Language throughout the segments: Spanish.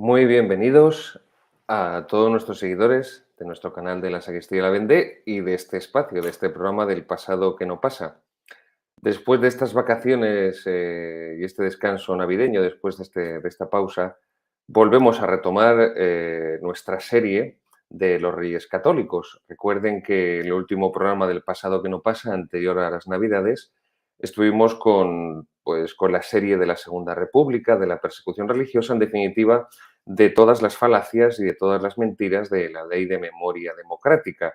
Muy bienvenidos a todos nuestros seguidores de nuestro canal de la Sacristía de la Vendée y de este espacio, de este programa del pasado que no pasa. Después de estas vacaciones y este descanso navideño, después de esta pausa, volvemos a retomar nuestra serie de los Reyes Católicos. Recuerden que el último programa del pasado que no pasa, anterior a las Navidades, estuvimos con la serie de la Segunda República, de la persecución religiosa, en definitiva, de todas las falacias y de todas las mentiras de la ley de memoria democrática.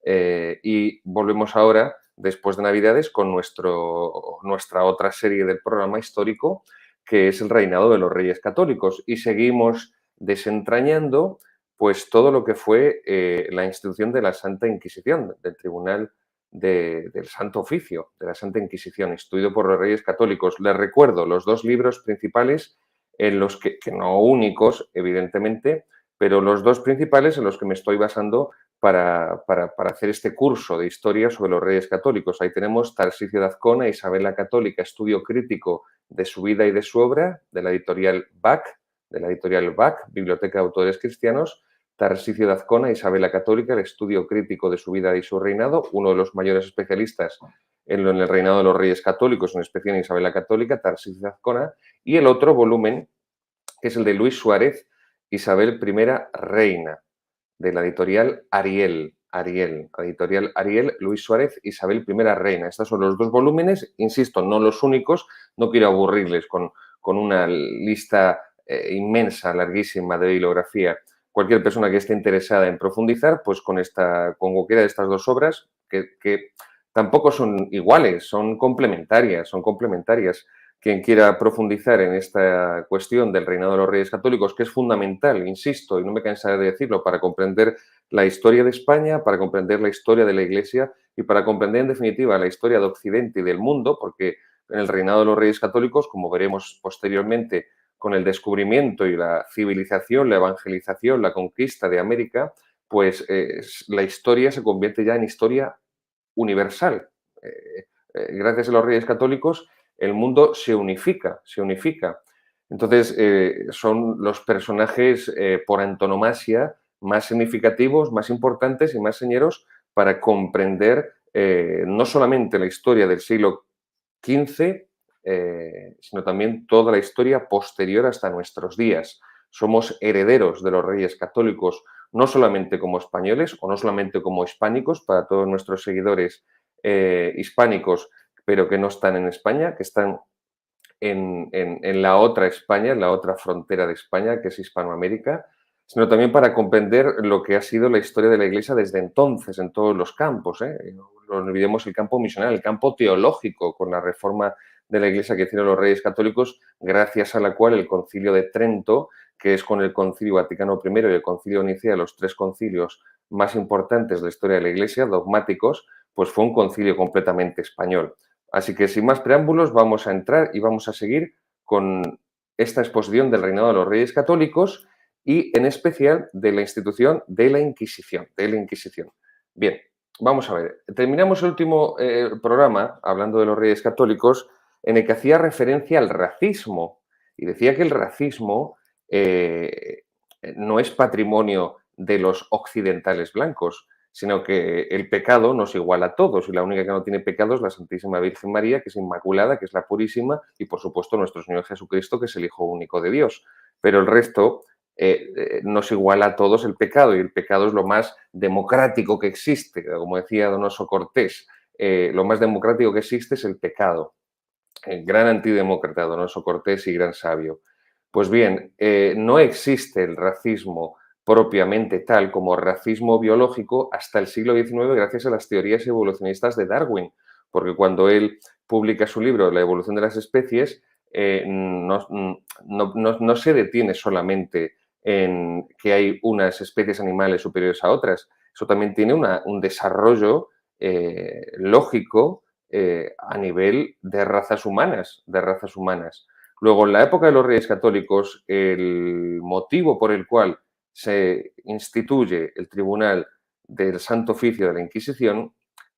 Y volvemos ahora, después de Navidades, con nuestra otra serie del programa histórico, que es el reinado de los Reyes Católicos. Y seguimos desentrañando pues todo lo que fue la institución de la Santa Inquisición, del Tribunal del Santo Oficio, de la Santa Inquisición, instituido por los Reyes Católicos. Les recuerdo los dos libros principales en los que no únicos, evidentemente, pero los dos principales en los que me estoy basando para hacer este curso de historia sobre los Reyes Católicos. Ahí tenemos Tarsicio de Azcona, Isabel la Católica, estudio crítico de su vida y de su obra, de la editorial BAC, Biblioteca de Autores Cristianos. Tarsicio de Azcona, Isabel la Católica, el estudio crítico de su vida y su reinado, uno de los mayores especialistas en el reinado de los Reyes Católicos, en especial en Isabel la Católica, Tarsicio de Azcona, y el otro volumen, que es el de Luis Suárez, Isabel I Reina, de la editorial editorial Ariel, Luis Suárez, Isabel I Reina. Estos son los dos volúmenes, insisto, no los únicos, no quiero aburrirles con una lista inmensa, larguísima de bibliografía. Cualquier persona que esté interesada en profundizar, pues con cualquiera de estas dos obras, que tampoco son iguales, son complementarias. Quien quiera profundizar en esta cuestión del reinado de los Reyes Católicos, que es fundamental, insisto, y no me cansaré de decirlo, para comprender la historia de España, para comprender la historia de la Iglesia y para comprender, en definitiva, la historia de Occidente y del mundo, porque en el reinado de los Reyes Católicos, como veremos posteriormente con el descubrimiento y la civilización, la evangelización, la conquista de América, pues la historia se convierte ya en historia universal. Gracias a los Reyes Católicos, el mundo se unifica. Entonces, son los personajes por antonomasia más significativos, más importantes y más señeros para comprender no solamente la historia del siglo XV, sino también toda la historia posterior hasta nuestros días. Somos herederos de los Reyes Católicos, no solamente como españoles o no solamente como hispánicos, para todos nuestros seguidores hispánicos, pero que no están en España, que están en la otra España, en la otra frontera de España, que es Hispanoamérica, sino también para comprender lo que ha sido la historia de la Iglesia desde entonces, en todos los campos. No olvidemos el campo misional, el campo teológico, con la reforma de la Iglesia que hicieron los Reyes Católicos, gracias a la cual el Concilio de Trento, que es con el Concilio Vaticano I y el Concilio de Nicea, los tres concilios más importantes de la historia de la Iglesia, dogmáticos, pues fue un concilio completamente español. Así que sin más preámbulos vamos a entrar y vamos a seguir con esta exposición del reinado de los Reyes Católicos y en especial de la institución de la Inquisición. Bien, vamos a ver. Terminamos el último programa hablando de los Reyes Católicos en el que hacía referencia al racismo y decía que el racismo no es patrimonio de los occidentales blancos, sino que el pecado nos iguala a todos y la única que no tiene pecado es la Santísima Virgen María, que es inmaculada, que es la purísima, y por supuesto nuestro Señor Jesucristo, que es el Hijo único de Dios. Pero el resto nos iguala a todos el pecado, y el pecado es lo más democrático que existe. Como decía Donoso Cortés, lo más democrático que existe es el pecado. El gran antidemócrata, Donoso Cortés y gran sabio. Pues bien, no existe el racismo propiamente tal como racismo biológico hasta el siglo XIX gracias a las teorías evolucionistas de Darwin, porque cuando él publica su libro La evolución de las especies, no se detiene solamente en que hay unas especies animales superiores a otras, eso también tiene un desarrollo lógico a nivel de razas humanas, Luego, en la época de los Reyes Católicos, el motivo por el cual se instituye el Tribunal del Santo Oficio de la Inquisición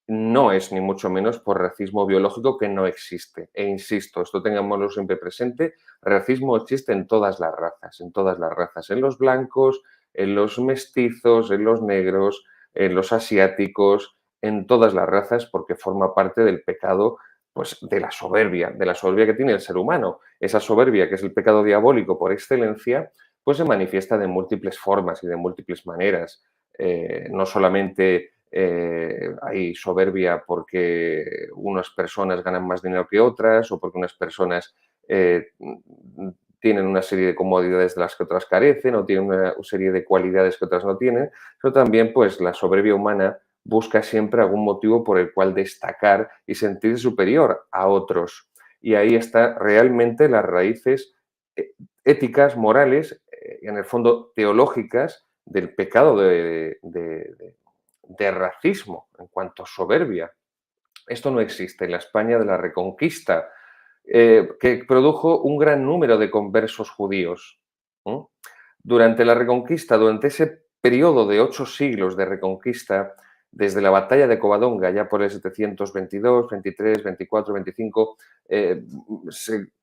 no es ni mucho menos por racismo biológico, que no existe. E insisto, esto tengámoslo siempre presente, racismo existe en todas las razas, en los blancos, en los mestizos, en los negros, en los asiáticos, en todas las razas, porque forma parte del pecado, pues de la soberbia que tiene el ser humano. Esa soberbia, que es el pecado diabólico por excelencia, pues se manifiesta de múltiples formas y de múltiples maneras. No solamente hay soberbia porque unas personas ganan más dinero que otras o porque unas personas tienen una serie de comodidades de las que otras carecen o tienen una serie de cualidades que otras no tienen, pero también pues la soberbia humana busca siempre algún motivo por el cual destacar y sentirse superior a otros. Y ahí está realmente las raíces éticas, morales, en el fondo teológicas del pecado de racismo en cuanto a soberbia. Esto no existe en la España de la Reconquista, que produjo un gran número de conversos judíos. ¿Mm? Durante la Reconquista, durante ese periodo de 8 siglos de Reconquista, desde la batalla de Covadonga, ya por el 722, 23, 24, 25,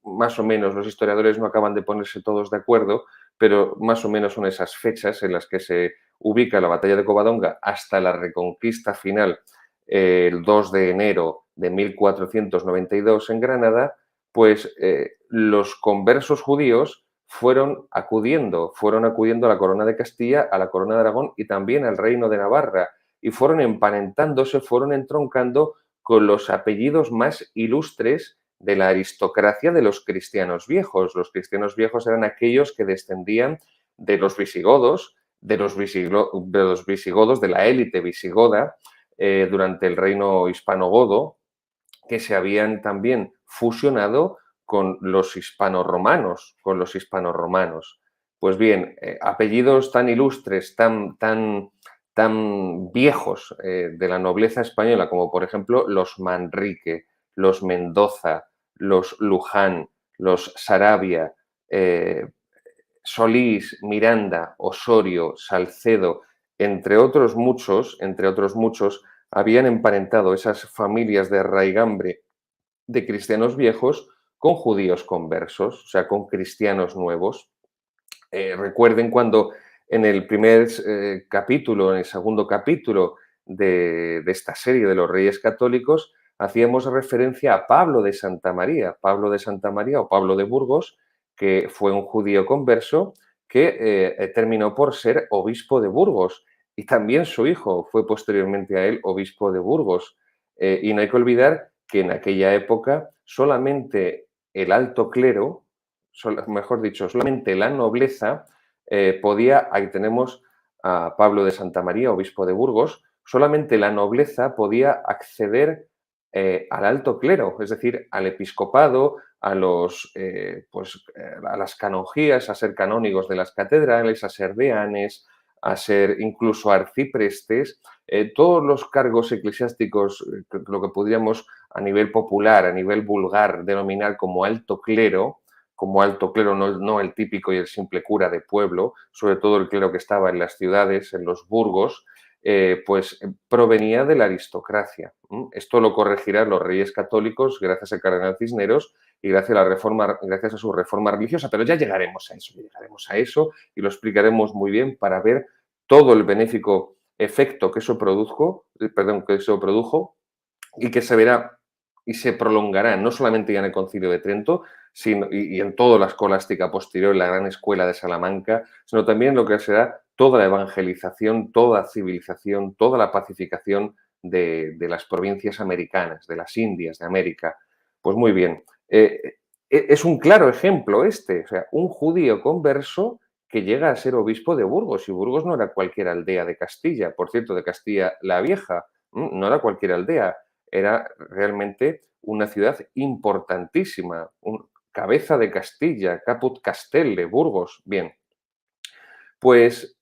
más o menos los historiadores no acaban de ponerse todos de acuerdo, pero más o menos son esas fechas en las que se ubica la batalla de Covadonga hasta la Reconquista final, el 2 de enero de 1492 en Granada, pues los conversos judíos fueron acudiendo a la corona de Castilla, a la corona de Aragón y también al reino de Navarra, y fueron emparentándose, fueron entroncando con los apellidos más ilustres de la aristocracia de los cristianos viejos. Los cristianos viejos eran aquellos que descendían de los visigodos, de la élite visigoda, durante el reino hispano-godo, que se habían también fusionado con los hispano-romanos. Pues bien, apellidos tan ilustres, tan viejos de la nobleza española, como por ejemplo los Manrique, los Mendoza, los Luján, los Sarabia, Solís, Miranda, Osorio, Salcedo, entre otros muchos, habían emparentado esas familias de raigambre de cristianos viejos con judíos conversos, o sea, con cristianos nuevos. Recuerden cuando en el primer capítulo, en el segundo capítulo de esta serie de los Reyes Católicos, hacíamos referencia a Pablo de Santa María, o Pablo de Burgos, que fue un judío converso que terminó por ser obispo de Burgos. Y también su hijo fue posteriormente a él obispo de Burgos. Y no hay que olvidar que en aquella época solamente el alto clero, mejor dicho, solamente la nobleza podía, ahí tenemos a Pablo de Santa María, obispo de Burgos, solamente la nobleza podía acceder al alto clero, es decir, al episcopado, a las canonjías, a ser canónigos de las catedrales, a ser deanes, a ser incluso arciprestes, todos los cargos eclesiásticos, lo que podríamos a nivel popular, a nivel vulgar, denominar como alto clero, no el típico y el simple cura de pueblo, sobre todo el clero que estaba en las ciudades, en los burgos, provenía de la aristocracia. Esto lo corregirán los reyes católicos gracias al cardenal Cisneros y gracias a su reforma religiosa, pero ya llegaremos a eso y lo explicaremos muy bien para ver todo el benéfico efecto que eso produjo y que se verá y se prolongará no solamente ya en el Concilio de Trento y en toda la escolástica posterior, en la gran escuela de Salamanca, sino también lo que será toda la evangelización, toda la civilización, toda la pacificación de las provincias americanas, de las Indias, de América. Pues muy bien. Es un claro ejemplo este, o sea, un judío converso que llega a ser obispo de Burgos, y Burgos no era cualquier aldea de Castilla, por cierto, de Castilla la Vieja, no era cualquier aldea, era realmente una ciudad importantísima, cabeza de Castilla, Caput Castelle, Burgos. Bien, pues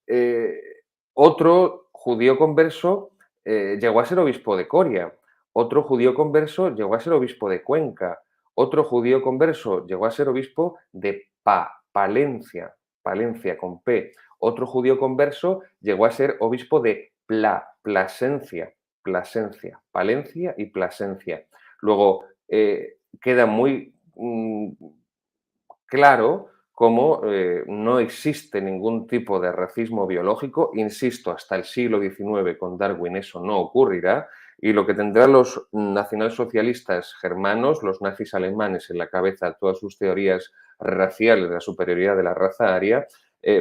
otro judío converso llegó a ser obispo de Coria, otro judío converso llegó a ser obispo de Cuenca, otro judío converso llegó a ser obispo de Palencia, Palencia con P, otro judío converso llegó a ser obispo de Plasencia. Plasencia, Palencia y Plasencia. Luego, queda muy claro cómo no existe ningún tipo de racismo biológico. Insisto, hasta el siglo XIX con Darwin eso no ocurrirá. Y lo que tendrán los nacionalsocialistas germanos, los nazis alemanes en la cabeza, todas sus teorías raciales de la superioridad de la raza aria,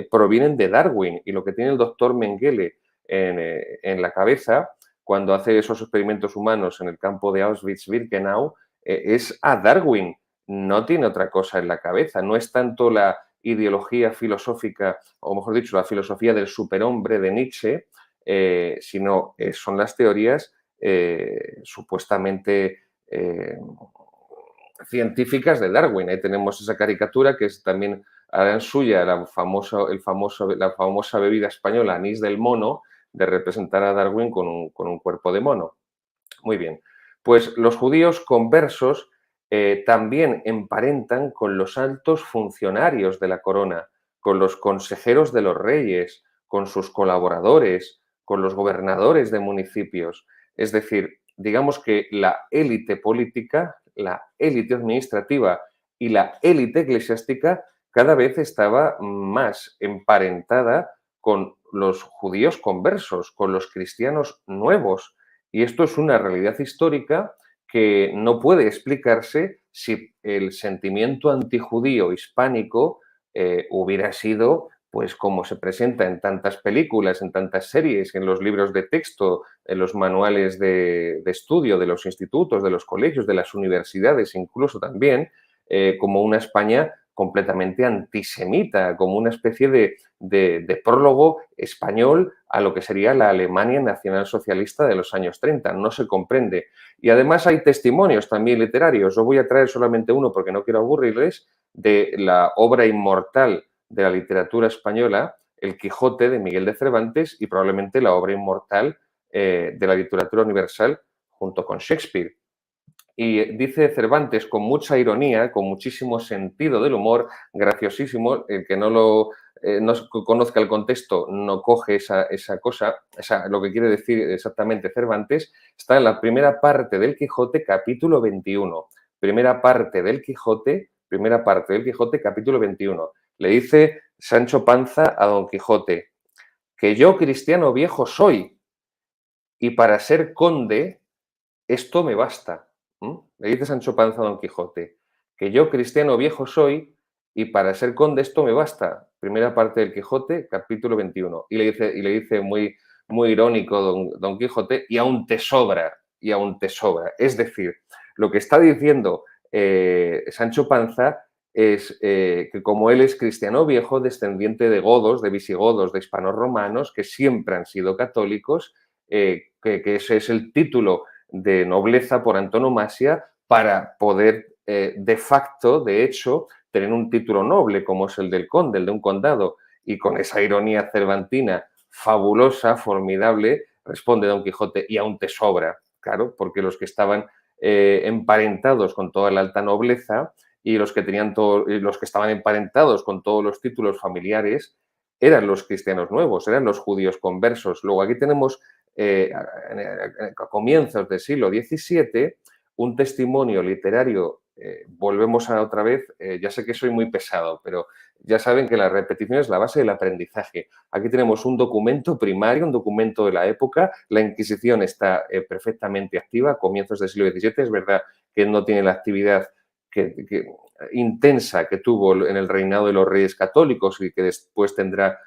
provienen de Darwin. Y lo que tiene el doctor Mengele en la cabeza, cuando hace esos experimentos humanos en el campo de Auschwitz-Birkenau, es a Darwin. No tiene otra cosa en la cabeza. No es tanto la ideología filosófica, o mejor dicho, la filosofía del superhombre de Nietzsche, sino son las teorías supuestamente científicas de Darwin. Ahí tenemos esa caricatura que es también harán suya la famosa bebida española anís del mono, de representar a Darwin con un cuerpo de mono. Muy bien. Pues los judíos conversos también emparentan con los altos funcionarios de la corona, con los consejeros de los reyes, con sus colaboradores, con los gobernadores de municipios. Es decir, digamos que la élite política, la élite administrativa y la élite eclesiástica cada vez estaba más emparentada con los judíos conversos, con los cristianos nuevos. Y esto es una realidad histórica que no puede explicarse si el sentimiento antijudío hispánico hubiera sido, pues como se presenta en tantas películas, en tantas series, en los libros de texto, en los manuales de estudio de los institutos, de los colegios, de las universidades, incluso también, como una España completamente antisemita, como una especie de prólogo español a lo que sería la Alemania nacionalsocialista de los años 30. No se comprende. Y además hay testimonios también literarios. Yo voy a traer solamente uno porque no quiero aburrirles, de la obra inmortal de la literatura española, El Quijote de Miguel de Cervantes, y probablemente la obra inmortal de la literatura universal junto con Shakespeare. Y dice Cervantes con mucha ironía, con muchísimo sentido del humor, graciosísimo, el que no conozca el contexto no coge esa cosa, lo que quiere decir exactamente Cervantes, está en la primera parte del Quijote, capítulo 21. Primera parte del Quijote, capítulo 21. Le dice Sancho Panza a Don Quijote, que yo cristiano viejo soy, y para ser conde esto me basta. Le dice Sancho Panza a Don Quijote, que yo cristiano viejo soy y para ser conde esto me basta. Primera parte del Quijote, capítulo 21. Y le dice muy, muy irónico Don Quijote, y aún te sobra, y aún te sobra. Es decir, lo que está diciendo Sancho Panza es que como él es cristiano viejo, descendiente de godos, de visigodos, de hispanos romanos, que siempre han sido católicos, que ese es el título de nobleza por antonomasia para poder de facto, de hecho, tener un título noble como es el del conde, el de un condado. Y con esa ironía cervantina fabulosa, formidable, responde Don Quijote, y aún te sobra, claro, porque los que estaban emparentados con toda la alta nobleza y los que los que estaban emparentados con todos los títulos familiares eran los cristianos nuevos, eran los judíos conversos. Luego aquí tenemos a comienzos del siglo XVII, un testimonio literario, volvemos a otra vez, ya sé que soy muy pesado, pero ya saben que la repetición es la base del aprendizaje. Aquí tenemos un documento primario, un documento de la época, la Inquisición está perfectamente activa a comienzos del siglo XVII, es verdad que no tiene la actividad intensa que tuvo en el reinado de los reyes católicos y que después tendrá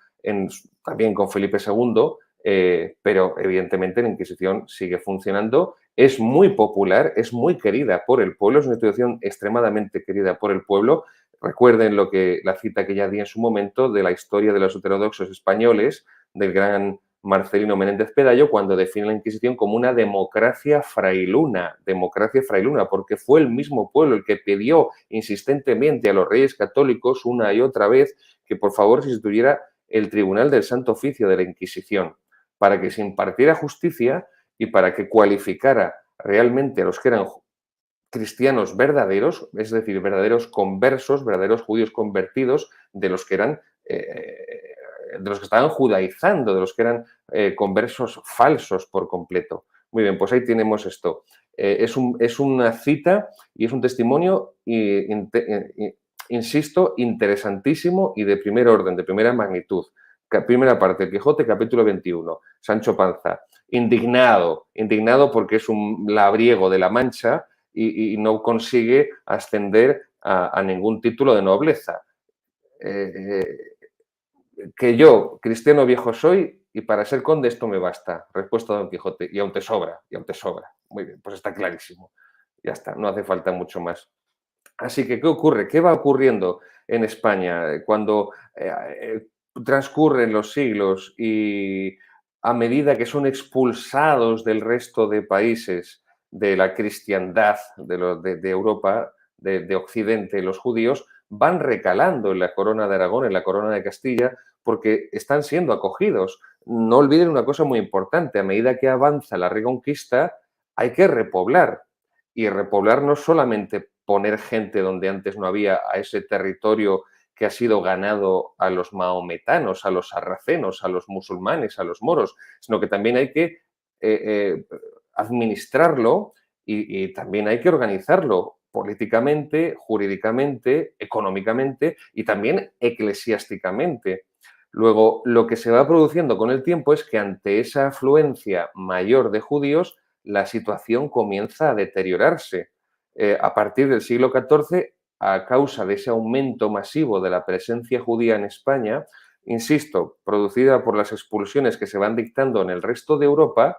también con Felipe II, pero evidentemente la Inquisición sigue funcionando, es muy popular, es muy querida por el pueblo, es una institución extremadamente querida por el pueblo. Recuerden la cita que ya di en su momento de la historia de los heterodoxos españoles, del gran Marcelino Menéndez Pelayo, cuando define la Inquisición como una democracia frailuna, porque fue el mismo pueblo el que pidió insistentemente a los reyes católicos una y otra vez que por favor se instituyera el Tribunal del Santo Oficio de la Inquisición, para que se impartiera justicia y para que cualificara realmente a los que eran cristianos verdaderos, es decir, verdaderos conversos, verdaderos judíos convertidos, de los que eran, de los que estaban judaizando, de los que eran conversos falsos por completo. Muy bien, pues ahí tenemos esto. Es una cita y es un testimonio, insisto, interesantísimo y de primer orden, de primera magnitud. Primera parte, el Quijote, capítulo 21, Sancho Panza, indignado porque es un labriego de la Mancha y no consigue ascender a ningún título de nobleza. Que yo, cristiano viejo soy, y para ser conde esto me basta. Respuesta de Don Quijote. Y aún te sobra, y aún te sobra. Muy bien, pues está clarísimo. Ya está, no hace falta mucho más. Así que, ¿qué ocurre? ¿Qué va ocurriendo en España cuando transcurren los siglos y a medida que son expulsados del resto de países de la cristiandad de Europa, de Occidente, los judíos, van recalando en la corona de Aragón, en la corona de Castilla, porque están siendo acogidos? No olviden una cosa muy importante, a medida que avanza la Reconquista, hay que repoblar. Y repoblar no solamente poner gente donde antes no había, a ese territorio que ha sido ganado a los maometanos, a los sarracenos, a los musulmanes, a los moros, sino que también hay que administrarlo y también hay que organizarlo políticamente, jurídicamente, económicamente y también eclesiásticamente. Luego, lo que se va produciendo con el tiempo es que ante esa afluencia mayor de judíos, la situación comienza a deteriorarse. A partir del siglo XIV, a causa de ese aumento masivo de la presencia judía en España, insisto, producida por las expulsiones que se van dictando en el resto de Europa,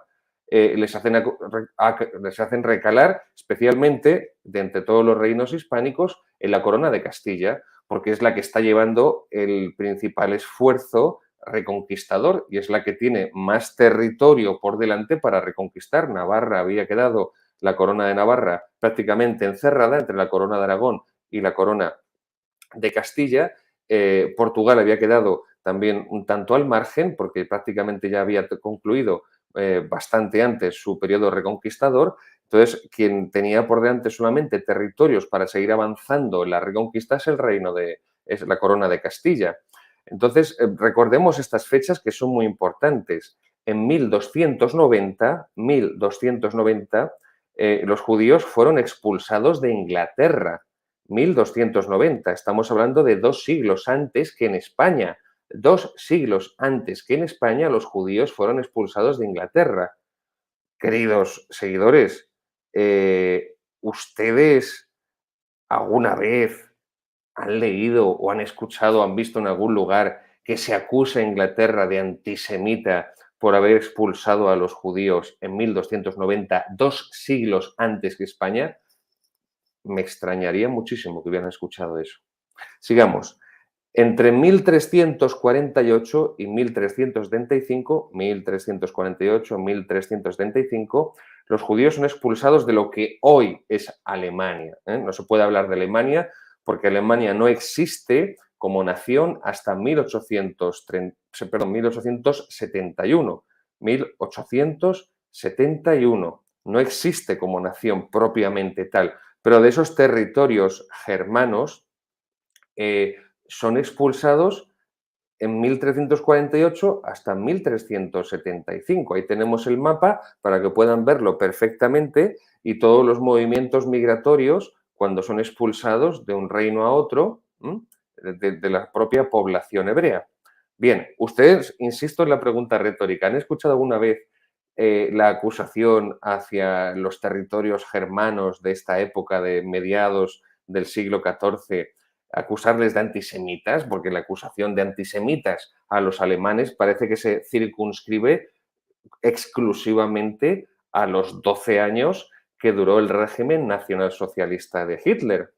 les hacen recalar, especialmente de entre todos los reinos hispánicos, en la corona de Castilla, porque es la que está llevando el principal esfuerzo reconquistador y es la que tiene más territorio por delante para reconquistar. Navarra había quedado, la corona de Navarra, prácticamente encerrada entre la corona de Aragón y la corona de Castilla. Portugal había quedado también un tanto al margen porque prácticamente ya había concluido bastante antes su periodo reconquistador. Entonces, quien tenía por delante solamente territorios para seguir avanzando en la reconquista es la corona de Castilla. Entonces, recordemos estas fechas que son muy importantes. En 1290, los judíos fueron expulsados de Inglaterra. 1290, estamos hablando de 2 siglos antes que en España. 2 siglos antes que en España los judíos fueron expulsados de Inglaterra. Queridos seguidores, ¿ustedes alguna vez han leído o han escuchado, han visto en algún lugar que se acusa a Inglaterra de antisemita por haber expulsado a los judíos en 1290, 2 siglos antes que España? Me extrañaría muchísimo que hubieran escuchado eso. Sigamos. Entre 1348 y 1375, 1375, los judíos son expulsados de lo que hoy es Alemania. No se puede hablar de Alemania porque Alemania no existe como nación hasta 1871. 1871. No existe como nación propiamente tal. Pero de esos territorios germanos son expulsados en 1348 hasta 1375. Ahí tenemos el mapa para que puedan verlo perfectamente y todos los movimientos migratorios cuando son expulsados de un reino a otro de la propia población hebrea. Bien, ustedes, insisto en la pregunta retórica, ¿han escuchado alguna vez la acusación hacia los territorios germanos de esta época de mediados del siglo XIV, acusarles de antisemitas? Porque la acusación de antisemitas a los alemanes parece que se circunscribe exclusivamente a los 12 años que duró el régimen nacionalsocialista de Hitler.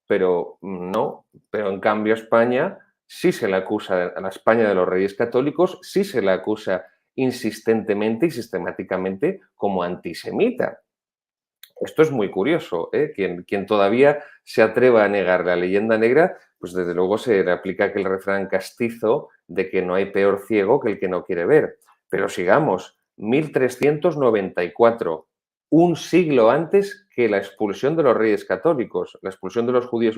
Pero no, pero en cambio a España sí se le acusa, a la España de los Reyes Católicos sí se le acusa insistentemente y sistemáticamente como antisemita. Esto es muy curioso, ¿eh? Quien todavía se atreva a negar la leyenda negra, pues desde luego se le aplica aquel refrán castizo de que no hay peor ciego que el que no quiere ver. Pero sigamos, 1394, un siglo antes que la expulsión de los reyes católicos. La expulsión de los judíos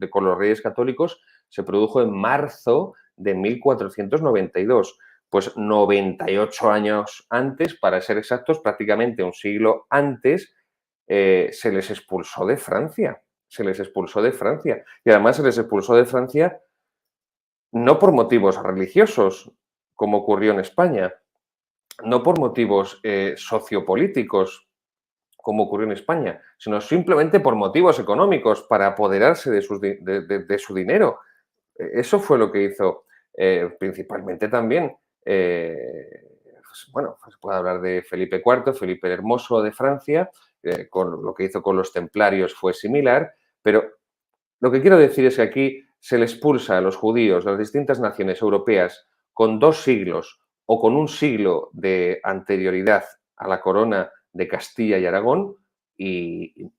con los reyes católicos se produjo en marzo de 1492. pues 98 años antes, para ser exactos, prácticamente un siglo antes, se les expulsó de Francia. Se les expulsó de Francia. Y además se les expulsó de Francia no por motivos religiosos, como ocurrió en España, no por motivos sociopolíticos, como ocurrió en España, sino simplemente por motivos económicos, para apoderarse de, de su dinero. Eso fue lo que hizo principalmente también, pues, bueno, se puede hablar de Felipe IV, Felipe el Hermoso de Francia, con lo que hizo con los templarios fue similar, pero lo que quiero decir es que aquí se le expulsa a los judíos de las distintas naciones europeas con 2 siglos o con un siglo de anterioridad a la corona de Castilla y Aragón, y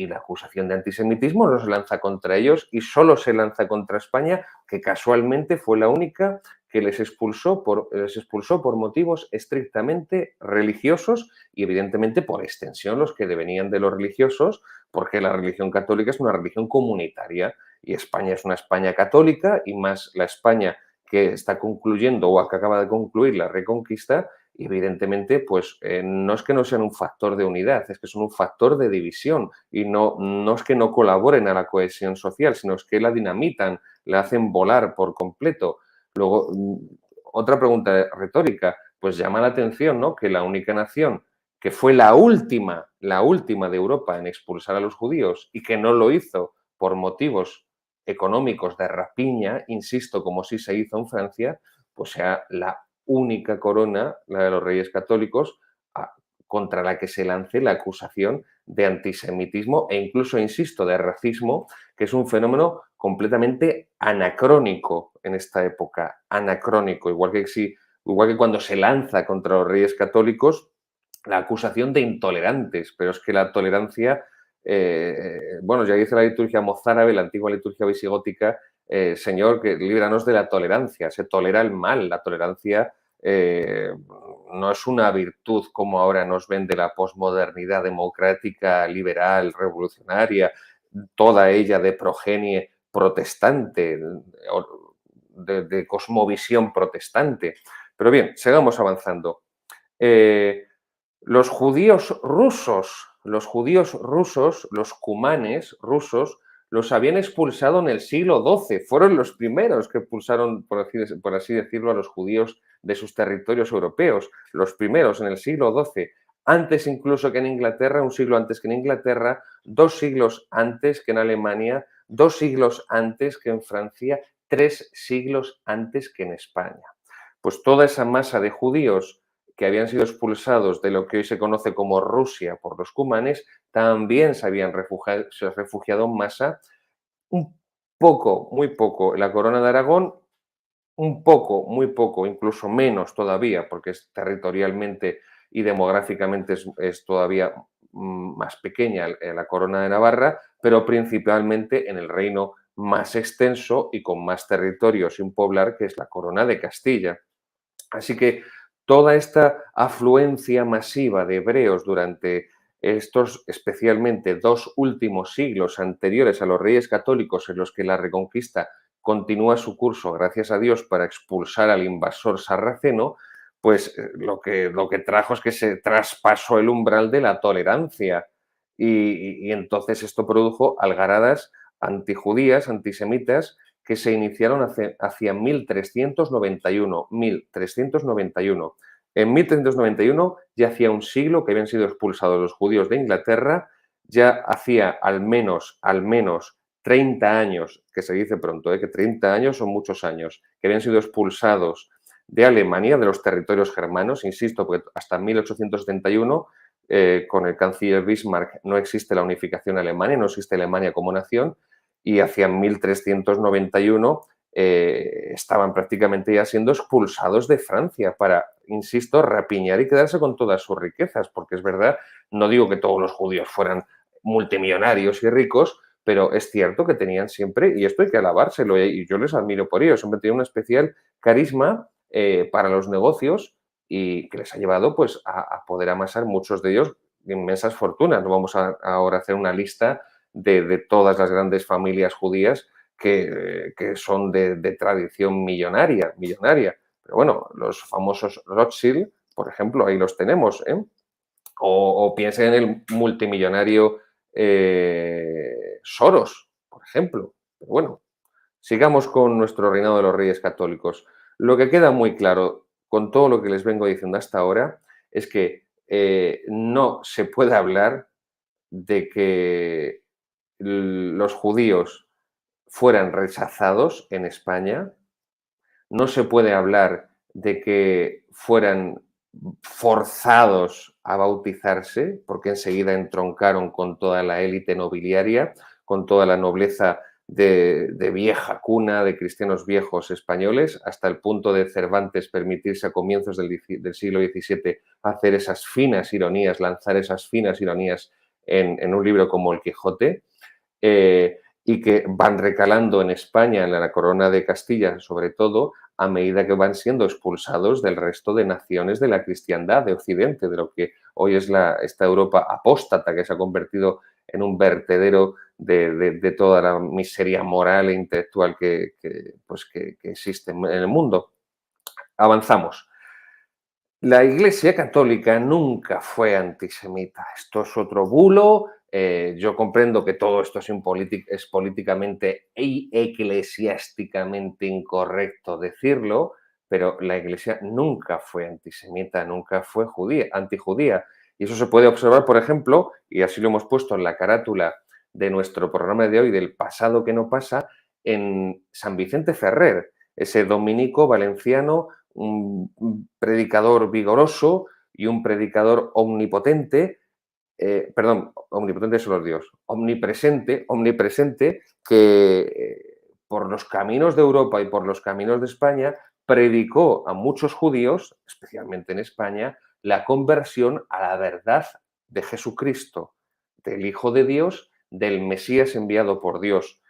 la acusación de antisemitismo no se lanza contra ellos y solo se lanza contra España, que casualmente fue la única que les expulsó por motivos estrictamente religiosos y evidentemente por extensión los que devenían de los religiosos, porque la religión católica es una religión comunitaria y España es una España católica, y más la España que está concluyendo o que acaba de concluir la Reconquista, y evidentemente pues no es que no sean un factor de unidad, es que son un factor de división, y no es que no colaboren a la cohesión social, sino es que la dinamitan, la hacen volar por completo. Luego, otra pregunta retórica, pues llama la atención, ¿no?, que la única nación que fue la última de Europa en expulsar a los judíos y que no lo hizo por motivos económicos de rapiña, insisto, como sí se hizo en Francia, pues sea la única corona, la de los Reyes Católicos, contra la que se lance la acusación de antisemitismo e incluso, insisto, de racismo, que es un fenómeno completamente anacrónico en esta época, anacrónico, igual que cuando se lanza contra los Reyes Católicos la acusación de intolerantes, pero es que la tolerancia, bueno, ya dice la liturgia mozárabe, la antigua liturgia visigótica, Señor, que líbranos de la tolerancia, se tolera el mal, la tolerancia no es una virtud como ahora nos vende la posmodernidad democrática, liberal, revolucionaria, toda ella de progenie protestante, de cosmovisión protestante. Pero bien, sigamos avanzando. Los judíos rusos, los cumanes rusos, los habían expulsado en el siglo XII. Fueron los primeros que expulsaron, por así decirlo, a los judíos de sus territorios europeos. Los primeros en el siglo XII. Antes incluso que en Inglaterra, un siglo antes que en Inglaterra, 2 siglos antes que en Alemania, 2 siglos antes que en Francia, 3 siglos antes que en España. Pues toda esa masa de judíos que habían sido expulsados de lo que hoy se conoce como Rusia por los cumanes, también se habían refugiado en masa, un poco, muy poco, en la corona de Aragón, un poco, muy poco, incluso menos todavía, porque es territorialmente y demográficamente es todavía más pequeña la corona de Navarra, pero principalmente en el reino más extenso y con más territorio sin poblar, que es la corona de Castilla. Así que toda esta afluencia masiva de hebreos durante estos, especialmente 2 últimos siglos anteriores a los Reyes Católicos, en los que la Reconquista continúa su curso, gracias a Dios, para expulsar al invasor sarraceno, pues lo que trajo es que se traspasó el umbral de la tolerancia, y entonces esto produjo algaradas antijudías, antisemitas, que se iniciaron hacia 1391. 1391. En 1391, ya hacía un siglo que habían sido expulsados los judíos de Inglaterra, ya hacía al menos 30 años, que se dice pronto, que 30 años son muchos años, que habían sido expulsados de Alemania, de los territorios germanos, insisto, porque hasta 1871, con el canciller Bismarck, no existe la unificación alemana, no existe Alemania como nación, y hacia 1391 estaban prácticamente ya siendo expulsados de Francia para, insisto, rapiñar y quedarse con todas sus riquezas, porque es verdad, no digo que todos los judíos fueran multimillonarios y ricos, pero es cierto que tenían siempre, y esto hay que alabárselo, y yo les admiro por ello, siempre tenían un especial carisma para los negocios, y que les ha llevado pues a poder amasar muchos de ellos inmensas fortunas. No vamos ahora a hacer una lista de todas las grandes familias judías que son de tradición millonaria. Pero bueno, los famosos Rothschild, por ejemplo, ahí los tenemos, ¿eh? O piensen en el multimillonario Soros, por ejemplo. Pero bueno, sigamos con nuestro reinado de los reyes católicos. Lo que queda muy claro con todo lo que les vengo diciendo hasta ahora es que no se puede hablar de que los judíos fueran rechazados en España, no se puede hablar de que fueran forzados a bautizarse, porque enseguida entroncaron con toda la élite nobiliaria, con toda la nobleza de vieja cuna, de cristianos viejos españoles, hasta el punto de Cervantes permitirse a comienzos del siglo XVII hacer esas finas ironías, lanzar esas finas ironías en un libro como El Quijote. Y que van recalando en España, en la corona de Castilla, sobre todo, a medida que van siendo expulsados del resto de naciones de la cristiandad de Occidente, de lo que hoy es esta Europa apóstata que se ha convertido en un vertedero de toda la miseria moral e intelectual que existe en el mundo. Avanzamos. La Iglesia Católica nunca fue antisemita. Esto es otro bulo. Yo comprendo que todo esto es políticamente y eclesiásticamente incorrecto decirlo, pero la Iglesia nunca fue antisemita, nunca fue antijudía. Y eso se puede observar, por ejemplo, y así lo hemos puesto en la carátula de nuestro programa de hoy, del pasado que no pasa, en San Vicente Ferrer, ese dominico valenciano, un predicador vigoroso y un predicador omnipotente, omnipotente solo es Dios, omnipresente, que por los caminos de Europa y por los caminos de España predicó a muchos judíos, especialmente en España, la conversión a la verdad de Jesucristo, del Hijo de Dios, del Mesías enviado por Dios.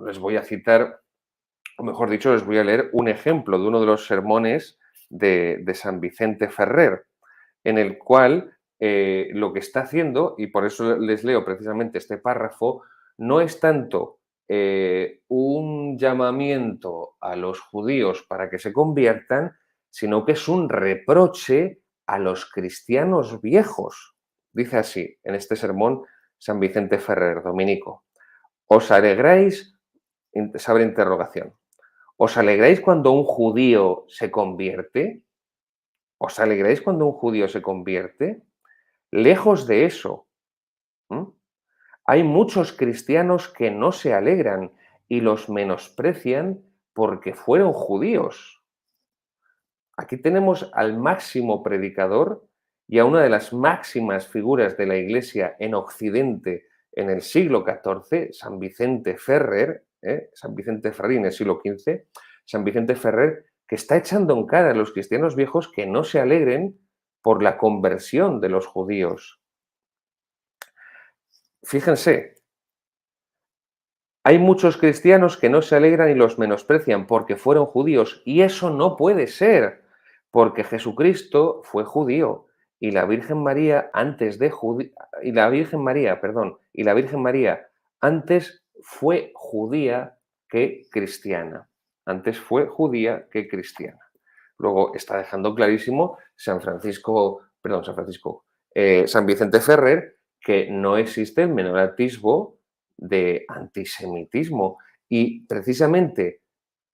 Les voy a citar, o mejor dicho, les voy a leer un ejemplo de uno de los sermones de San Vicente Ferrer, en el cual lo que está haciendo, y por eso les leo precisamente este párrafo, no es tanto un llamamiento a los judíos para que se conviertan, sino que es un reproche a los cristianos viejos. Dice así en este sermón San Vicente Ferrer, dominico: os alegráis, sabre interrogación, ¿os alegráis cuando un judío se convierte? ¿Os alegráis cuando un judío se convierte? Lejos de eso. ¿Mm? Hay muchos cristianos que no se alegran y los menosprecian porque fueron judíos. Aquí tenemos al máximo predicador y a una de las máximas figuras de la Iglesia en Occidente en el siglo XIV, San Vicente Ferrer, San Vicente Ferrer en el siglo XV, San Vicente Ferrer, que está echando en cara a los cristianos viejos que no se alegren por la conversión de los judíos. Fíjense, hay muchos cristianos que no se alegran y los menosprecian porque fueron judíos, y eso no puede ser, porque Jesucristo fue judío y la Virgen María y la Virgen María antes fue judía que cristiana. Antes fue judía que cristiana. Luego está dejando clarísimo San Vicente Ferrer, que no existe el menor atisbo de antisemitismo. Y precisamente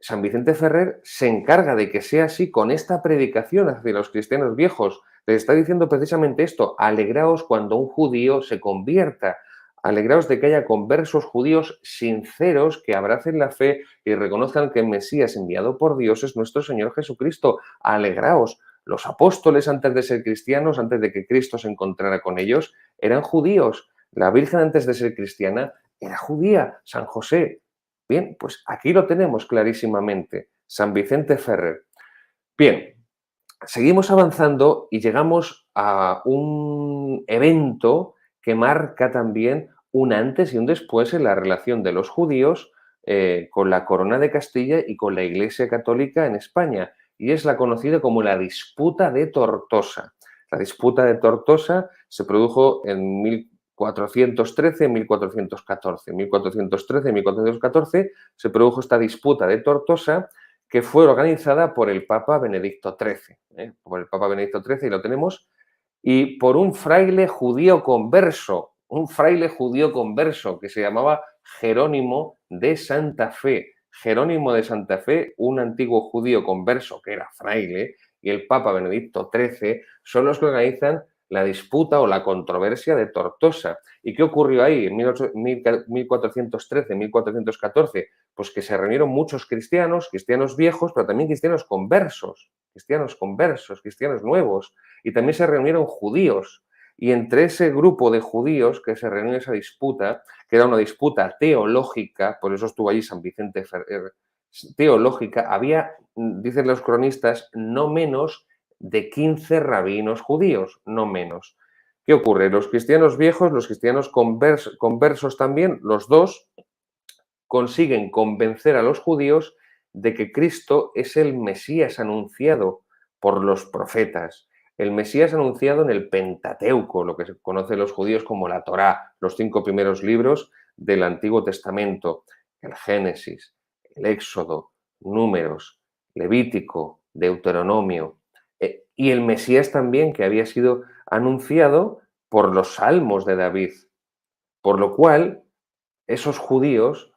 San Vicente Ferrer se encarga de que sea así con esta predicación hacia los cristianos viejos. Les está diciendo precisamente esto: alegraos cuando un judío se convierta. Alegraos de que haya conversos judíos sinceros que abracen la fe y reconozcan que el Mesías enviado por Dios es nuestro Señor Jesucristo. Alegraos. Los apóstoles, antes de ser cristianos, antes de que Cristo se encontrara con ellos, eran judíos. La Virgen, antes de ser cristiana, era judía. San José. Bien, pues aquí lo tenemos clarísimamente. San Vicente Ferrer. Bien, seguimos avanzando y llegamos a un evento que marca también un antes y un después en la relación de los judíos con la Corona de Castilla y con la Iglesia Católica en España, y es la conocida como la Disputa de Tortosa. La Disputa de Tortosa se produjo en 1413, 1414. En 1413 y 1414 se produjo esta Disputa de Tortosa, que fue organizada por el Papa Benedicto XIII, por el Papa Benedicto XIII, y lo tenemos, y por un fraile judío converso que se llamaba Jerónimo de Santa Fe. Jerónimo de Santa Fe, un antiguo judío converso que era fraile, y el Papa Benedicto XIII son los que organizan la disputa o la controversia de Tortosa. ¿Y qué ocurrió ahí en 1413, 1414? Pues que se reunieron muchos cristianos, cristianos viejos, pero también cristianos conversos, cristianos nuevos, y también se reunieron judíos. Y entre ese grupo de judíos que se reunió en esa disputa, que era una disputa teológica, por eso estuvo allí San Vicente Ferrer, teológica, había, dicen los cronistas, no menos de 15 rabinos judíos, no menos. ¿Qué ocurre? Los cristianos viejos, los cristianos conversos también, los dos consiguen convencer a los judíos de que Cristo es el Mesías anunciado por los profetas, el Mesías anunciado en el Pentateuco, lo que se conoce los judíos como la Torá, los 5 primeros libros del Antiguo Testamento, el Génesis, el Éxodo, Números, Levítico, Deuteronomio, y el Mesías también que había sido anunciado por los salmos de David, por lo cual esos judíos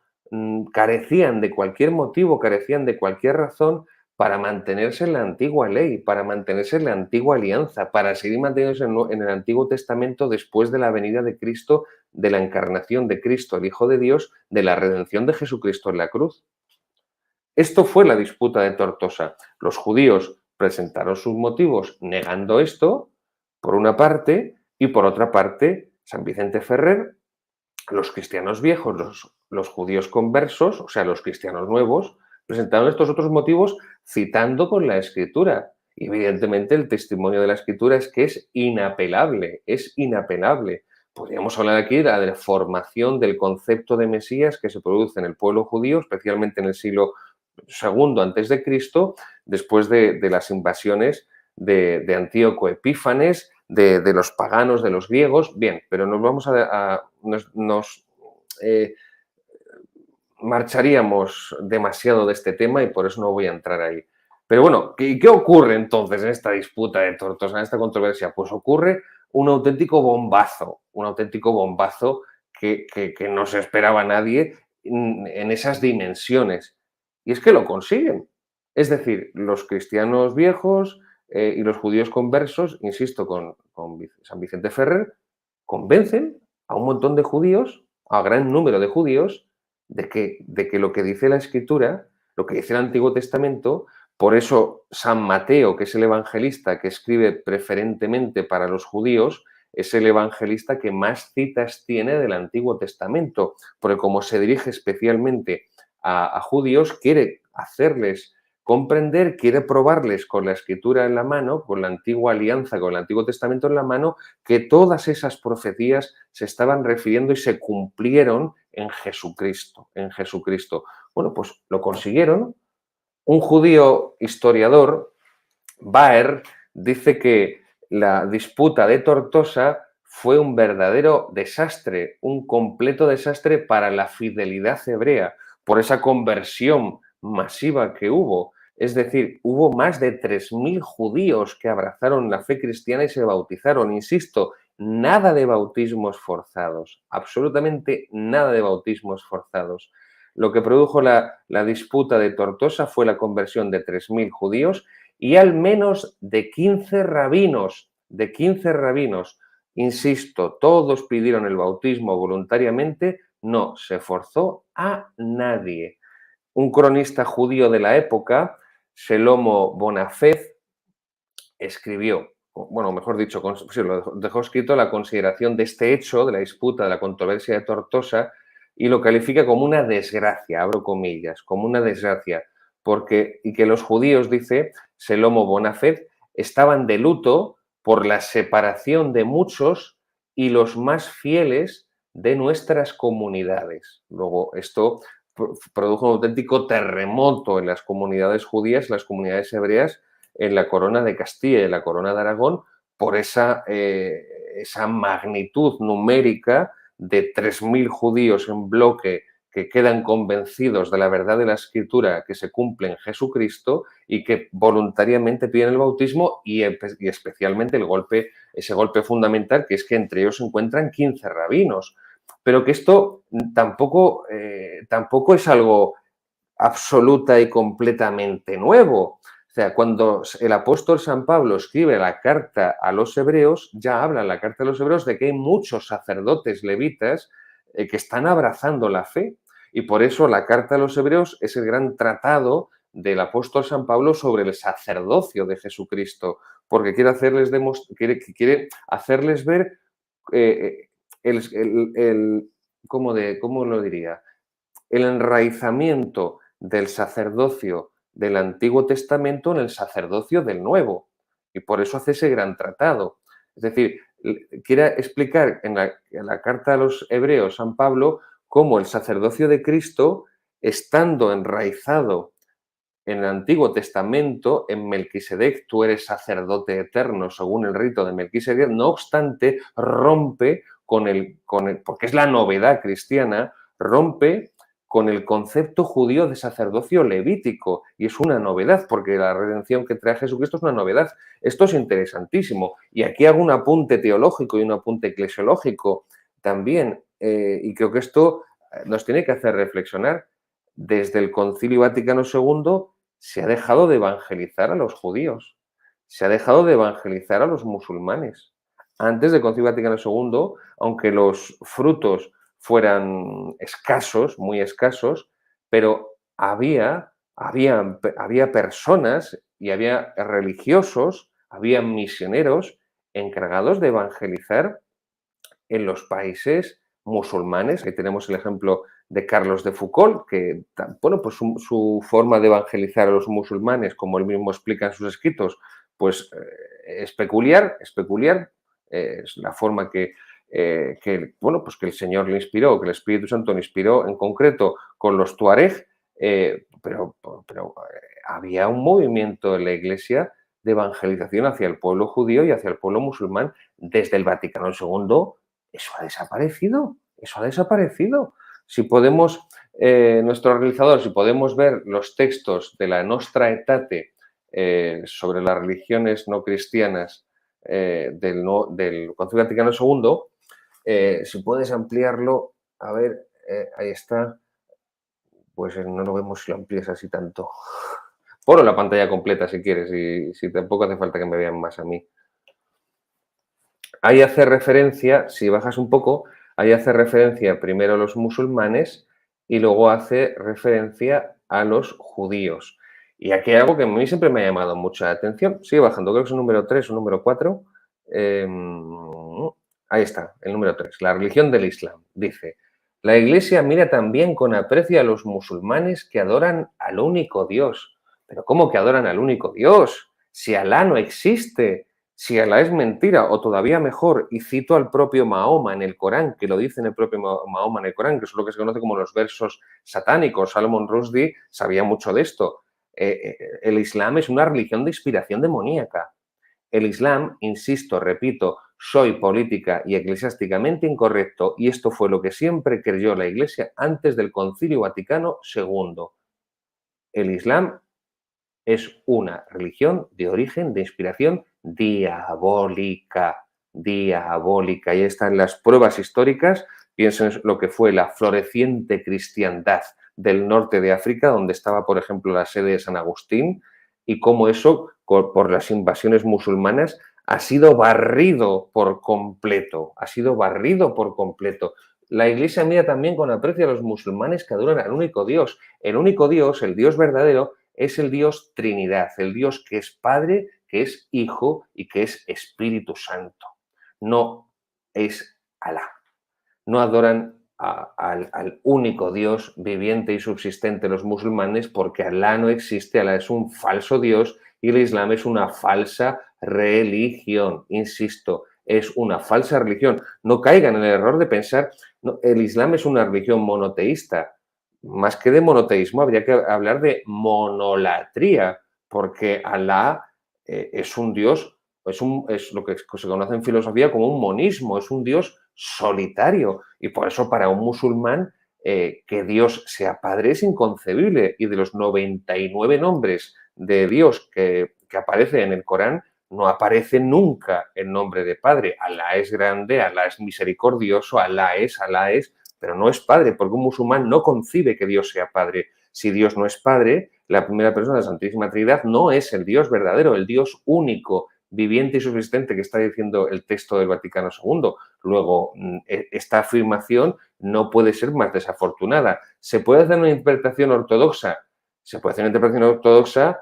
carecían de cualquier motivo, carecían de cualquier razón para mantenerse en la antigua ley, para mantenerse en la antigua alianza, para seguir manteniéndose en el Antiguo Testamento después de la venida de Cristo, de la encarnación de Cristo, el Hijo de Dios, de la redención de Jesucristo en la cruz. Esto fue la disputa de Tortosa. Los judíos presentaron sus motivos negando esto, por una parte, y por otra parte, San Vicente Ferrer, los cristianos viejos, los judíos conversos, o sea, los cristianos nuevos, presentaron estos otros motivos citando con la Escritura. Y evidentemente el testimonio de la Escritura es que es inapelable, es inapelable. Podríamos hablar aquí de la deformación del concepto de Mesías que se produce en el pueblo judío, especialmente en el siglo II antes de Cristo, después de las invasiones de Antíoco Epífanes, de los paganos, de los griegos. Bien, pero nos marcharíamos demasiado de este tema y por eso no voy a entrar ahí. Pero bueno, ¿qué ocurre entonces en esta disputa de Tortosa, en esta controversia? Pues ocurre un auténtico bombazo que no se esperaba nadie en esas dimensiones. Y es que lo consiguen. Es decir, los cristianos viejos y los judíos conversos, insisto, con San Vicente Ferrer, convencen a un montón de judíos, a gran número de judíos, de que lo que dice la Escritura, lo que dice el Antiguo Testamento, por eso San Mateo, que es el evangelista que escribe preferentemente para los judíos, es el evangelista que más citas tiene del Antiguo Testamento, porque como se dirige especialmente a judíos, quiere hacerles comprender, quiere probarles con la Escritura en la mano, con la antigua alianza, con el Antiguo Testamento en la mano, que todas esas profecías se estaban refiriendo y se cumplieron en Jesucristo, en Jesucristo. Bueno, pues lo consiguieron. Un judío historiador, Baer, dice que la disputa de Tortosa fue un verdadero desastre, un completo desastre para la fidelidad hebrea, por esa conversión masiva que hubo. Es decir, hubo más de 3.000 judíos que abrazaron la fe cristiana y se bautizaron. Insisto, nada de bautismos forzados, absolutamente nada de bautismos forzados. Lo que produjo la disputa de Tortosa fue la conversión de 3.000 judíos y al menos de 15 rabinos, insisto, todos pidieron el bautismo voluntariamente, no se forzó a nadie. Un cronista judío de la época, Shelomo Bonafez, escribió, bueno, mejor dicho, sí, lo dejó escrito la consideración de este hecho, de la disputa, de la controversia de Tortosa, y lo califica como una desgracia, abro comillas, como una desgracia, y que los judíos, dice Shelomo Bonafez, estaban de luto por la separación de muchos y los más fieles de nuestras comunidades. Luego, esto produjo un auténtico terremoto en las comunidades judías, las comunidades hebreas, en la corona de Castilla y en la corona de Aragón, por esa magnitud numérica de 3.000 judíos en bloque que quedan convencidos de la verdad de la Escritura que se cumple en Jesucristo y que voluntariamente piden el bautismo y especialmente ese golpe fundamental, que es que entre ellos se encuentran 15 rabinos. Pero que esto tampoco es algo absoluta y completamente nuevo. O sea, cuando el apóstol San Pablo escribe la carta a los hebreos, ya habla en la carta a los hebreos de que hay muchos sacerdotes levitas que están abrazando la fe. Y por eso la carta a los hebreos es el gran tratado del apóstol San Pablo sobre el sacerdocio de Jesucristo, porque quiere hacerles ver el ¿cómo lo diría? El enraizamiento del sacerdocio del Antiguo Testamento en el sacerdocio del Nuevo. Y por eso hace ese gran tratado. Es decir, quiere explicar en la carta a los hebreos San Pablo cómo el sacerdocio de Cristo, estando enraizado en el Antiguo Testamento, en Melquisedec, tú eres sacerdote eterno según el rito de Melquisedec, no obstante, rompe porque es la novedad cristiana, rompe con el concepto judío de sacerdocio levítico. Y es una novedad, porque la redención que trae Jesucristo es una novedad. Esto es interesantísimo. Y aquí hago un apunte teológico y un apunte eclesiológico también. Y creo que esto nos tiene que hacer reflexionar. Desde el Concilio Vaticano II se ha dejado de evangelizar a los judíos, se ha dejado de evangelizar a los musulmanes. Antes del Concilio Vaticano II, aunque los frutos fueran escasos, muy escasos, pero había personas y había religiosos, había misioneros encargados de evangelizar en los países musulmanes. Ahí tenemos el ejemplo de Carlos de Foucault, que, bueno, pues su forma de evangelizar a los musulmanes, como él mismo explica en sus escritos, pues es peculiar, es la forma bueno, pues que el Señor le inspiró, que el Espíritu Santo le inspiró en concreto con los tuareg, pero había un movimiento en la Iglesia de evangelización hacia el pueblo judío y hacia el pueblo musulmán desde el Vaticano II. Eso ha desaparecido, eso ha desaparecido. Si podemos, nuestros realizadores, si podemos ver los textos de la Nostra Aetate sobre las religiones no cristianas del Concilio Vaticano II, si puedes ampliarlo, a ver, ahí está, pues no lo vemos si lo amplías así tanto. Ponlo la pantalla completa si quieres y si tampoco hace falta que me vean más a mí. Ahí hace referencia, si bajas un poco, ahí hace referencia primero a los musulmanes y luego hace referencia a los judíos. Y aquí hay algo que a mí siempre me ha llamado mucha la atención. Sigue bajando, creo que es el número 3 o número 4. Ahí está, el número 3. La religión del Islam. Dice, la Iglesia mira también con aprecio a los musulmanes que adoran al único Dios. ¿Pero cómo que adoran al único Dios? Si Alá no existe. Si Alá es mentira, o todavía mejor, y cito al propio Mahoma en el Corán, que lo dice en el propio Mahoma en el Corán, que es lo que se conoce como los versos satánicos. Salomón Rushdie sabía mucho de esto. El Islam es una religión de inspiración demoníaca. El Islam, insisto, repito, soy política y eclesiásticamente incorrecto, y esto fue lo que siempre creyó la Iglesia antes del Concilio Vaticano II. El Islam es una religión de origen, de inspiración diabólica, diabólica. Y están las pruebas históricas. Piensen en lo que fue la floreciente cristiandad del norte de África, donde estaba, por ejemplo, la sede de San Agustín, y cómo eso, por las invasiones musulmanas, ha sido barrido por completo, ha sido barrido por completo. La Iglesia mira también con aprecio a los musulmanes que adoran al único Dios. El único Dios, el Dios verdadero, es el Dios Trinidad, el Dios que es Padre, que es Hijo y que es Espíritu Santo. No es Alá. No adoran al único Dios viviente y subsistente los musulmanes porque Alá no existe, Alá es un falso Dios y el Islam es una falsa religión. Insisto, es una falsa religión. No caigan en el error de pensar, no, el Islam es una religión monoteísta. Más que de monoteísmo, habría que hablar de monolatría, porque Alá es un Dios, es lo que se conoce en filosofía como un monismo, es un Dios solitario. Y por eso para un musulmán que Dios sea Padre es inconcebible. Y de los 99 nombres de Dios que aparece en el Corán, no aparece nunca el nombre de Padre. Alá es grande, Alá es misericordioso, Alá es, pero no es Padre, porque un musulmán no concibe que Dios sea Padre. Si Dios no es Padre, la primera persona de la Santísima Trinidad no es el Dios verdadero, el Dios único, viviente y subsistente que está diciendo el texto del Vaticano II. Luego, esta afirmación no puede ser más desafortunada. ¿Se puede hacer una interpretación ortodoxa? Se puede hacer una interpretación ortodoxa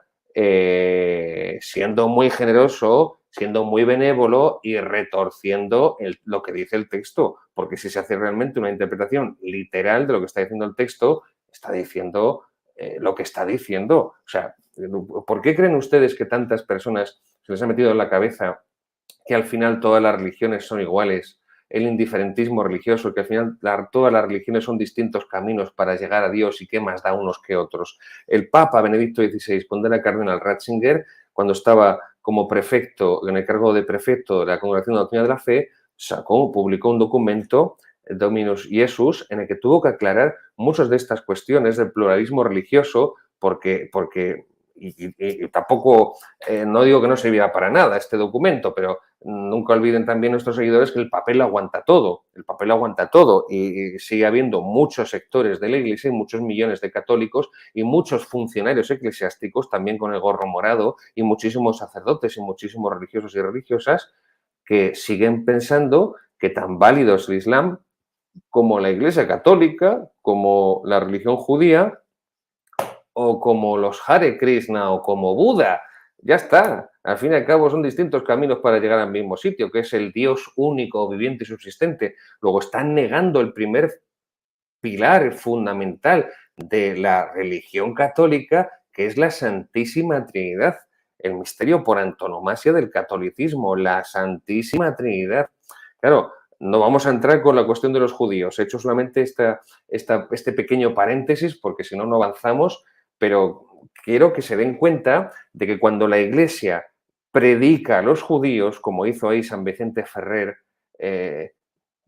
siendo muy generoso, siendo muy benévolo y retorciendo lo que dice el texto, porque si se hace realmente una interpretación literal de lo que está diciendo el texto, está diciendo lo que está diciendo. O sea, ¿por qué creen ustedes que tantas personas se les ha metido en la cabeza que al final todas las religiones son iguales? El indiferentismo religioso, que al final todas las religiones son distintos caminos para llegar a Dios y qué más da unos que otros. El Papa Benedicto XVI, cuando era cardenal Ratzinger, cuando estaba como prefecto, en el cargo de prefecto de la Congregación de la Doctrina de la Fe, publicó un documento, Dominus Iesus, en el que tuvo que aclarar muchas de estas cuestiones del pluralismo religioso, porque y tampoco, no digo que no sirviera para nada este documento, pero nunca olviden también nuestros seguidores que el papel aguanta todo, y sigue habiendo muchos sectores de la Iglesia y muchos millones de católicos y muchos funcionarios eclesiásticos también con el gorro morado y muchísimos sacerdotes y muchísimos religiosos y religiosas que siguen pensando que tan válido es el Islam como la Iglesia católica, como la religión judía o como los Hare Krishna o como Buda. Ya está. Al fin y al cabo son distintos caminos para llegar al mismo sitio, que es el Dios único, viviente y subsistente. Luego están negando el primer pilar fundamental de la religión católica, que es la Santísima Trinidad, el misterio por antonomasia del catolicismo, la Santísima Trinidad. Claro, no vamos a entrar con la cuestión de los judíos. He hecho solamente este pequeño paréntesis porque si no, no avanzamos, pero quiero que se den cuenta de que cuando la Iglesia predica a los judíos, como hizo ahí San Vicente Ferrer,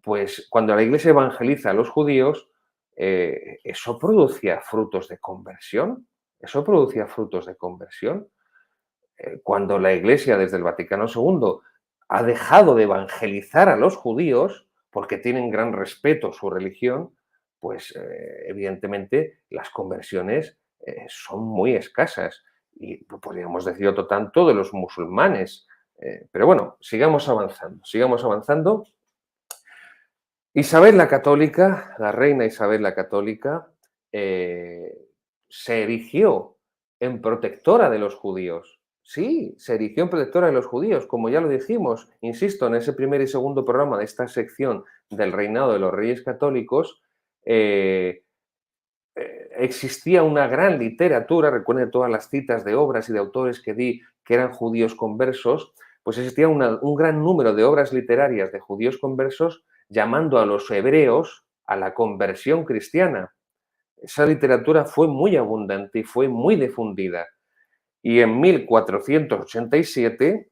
pues cuando la Iglesia evangeliza a los judíos, eso producía frutos de conversión. Eso producía frutos de conversión. Cuando la Iglesia, desde el Vaticano II, ha dejado de evangelizar a los judíos, porque tienen gran respeto a su religión, pues evidentemente las conversiones son muy escasas. Y podríamos decir otro tanto de los musulmanes. Pero bueno, sigamos avanzando, sigamos avanzando. Isabel la Católica, la reina Isabel la Católica, se erigió en protectora de los judíos. Sí, se erigió en protectora de los judíos, como ya lo dijimos, insisto, en ese primer y segundo programa de esta sección del reinado de los reyes católicos, existía una gran literatura, recuerden todas las citas de obras y de autores que di que eran judíos conversos, pues existía un gran número de obras literarias de judíos conversos llamando a los hebreos a la conversión cristiana. Esa literatura fue muy abundante y fue muy difundida. Y en 1487,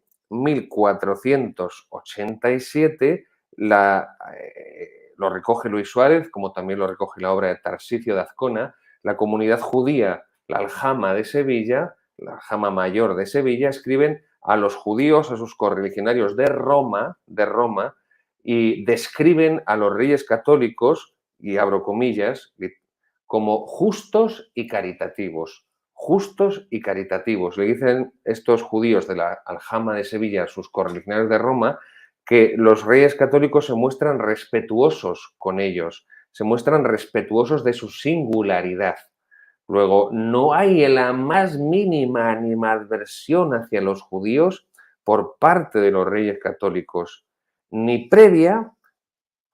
lo recoge Luis Suárez, como también lo recoge la obra de Tarsicio de Azcona, la comunidad judía, la aljama de Sevilla, la aljama mayor de Sevilla, escriben a los judíos, a sus correligionarios de Roma, y describen a los reyes católicos, y abro comillas, como justos y caritativos. Justos y caritativos. Le dicen estos judíos de la aljama de Sevilla a sus correligionarios de Roma que los reyes católicos se muestran respetuosos con ellos, se muestran respetuosos de su singularidad. Luego, no hay la más mínima animadversión hacia los judíos por parte de los reyes católicos, ni previa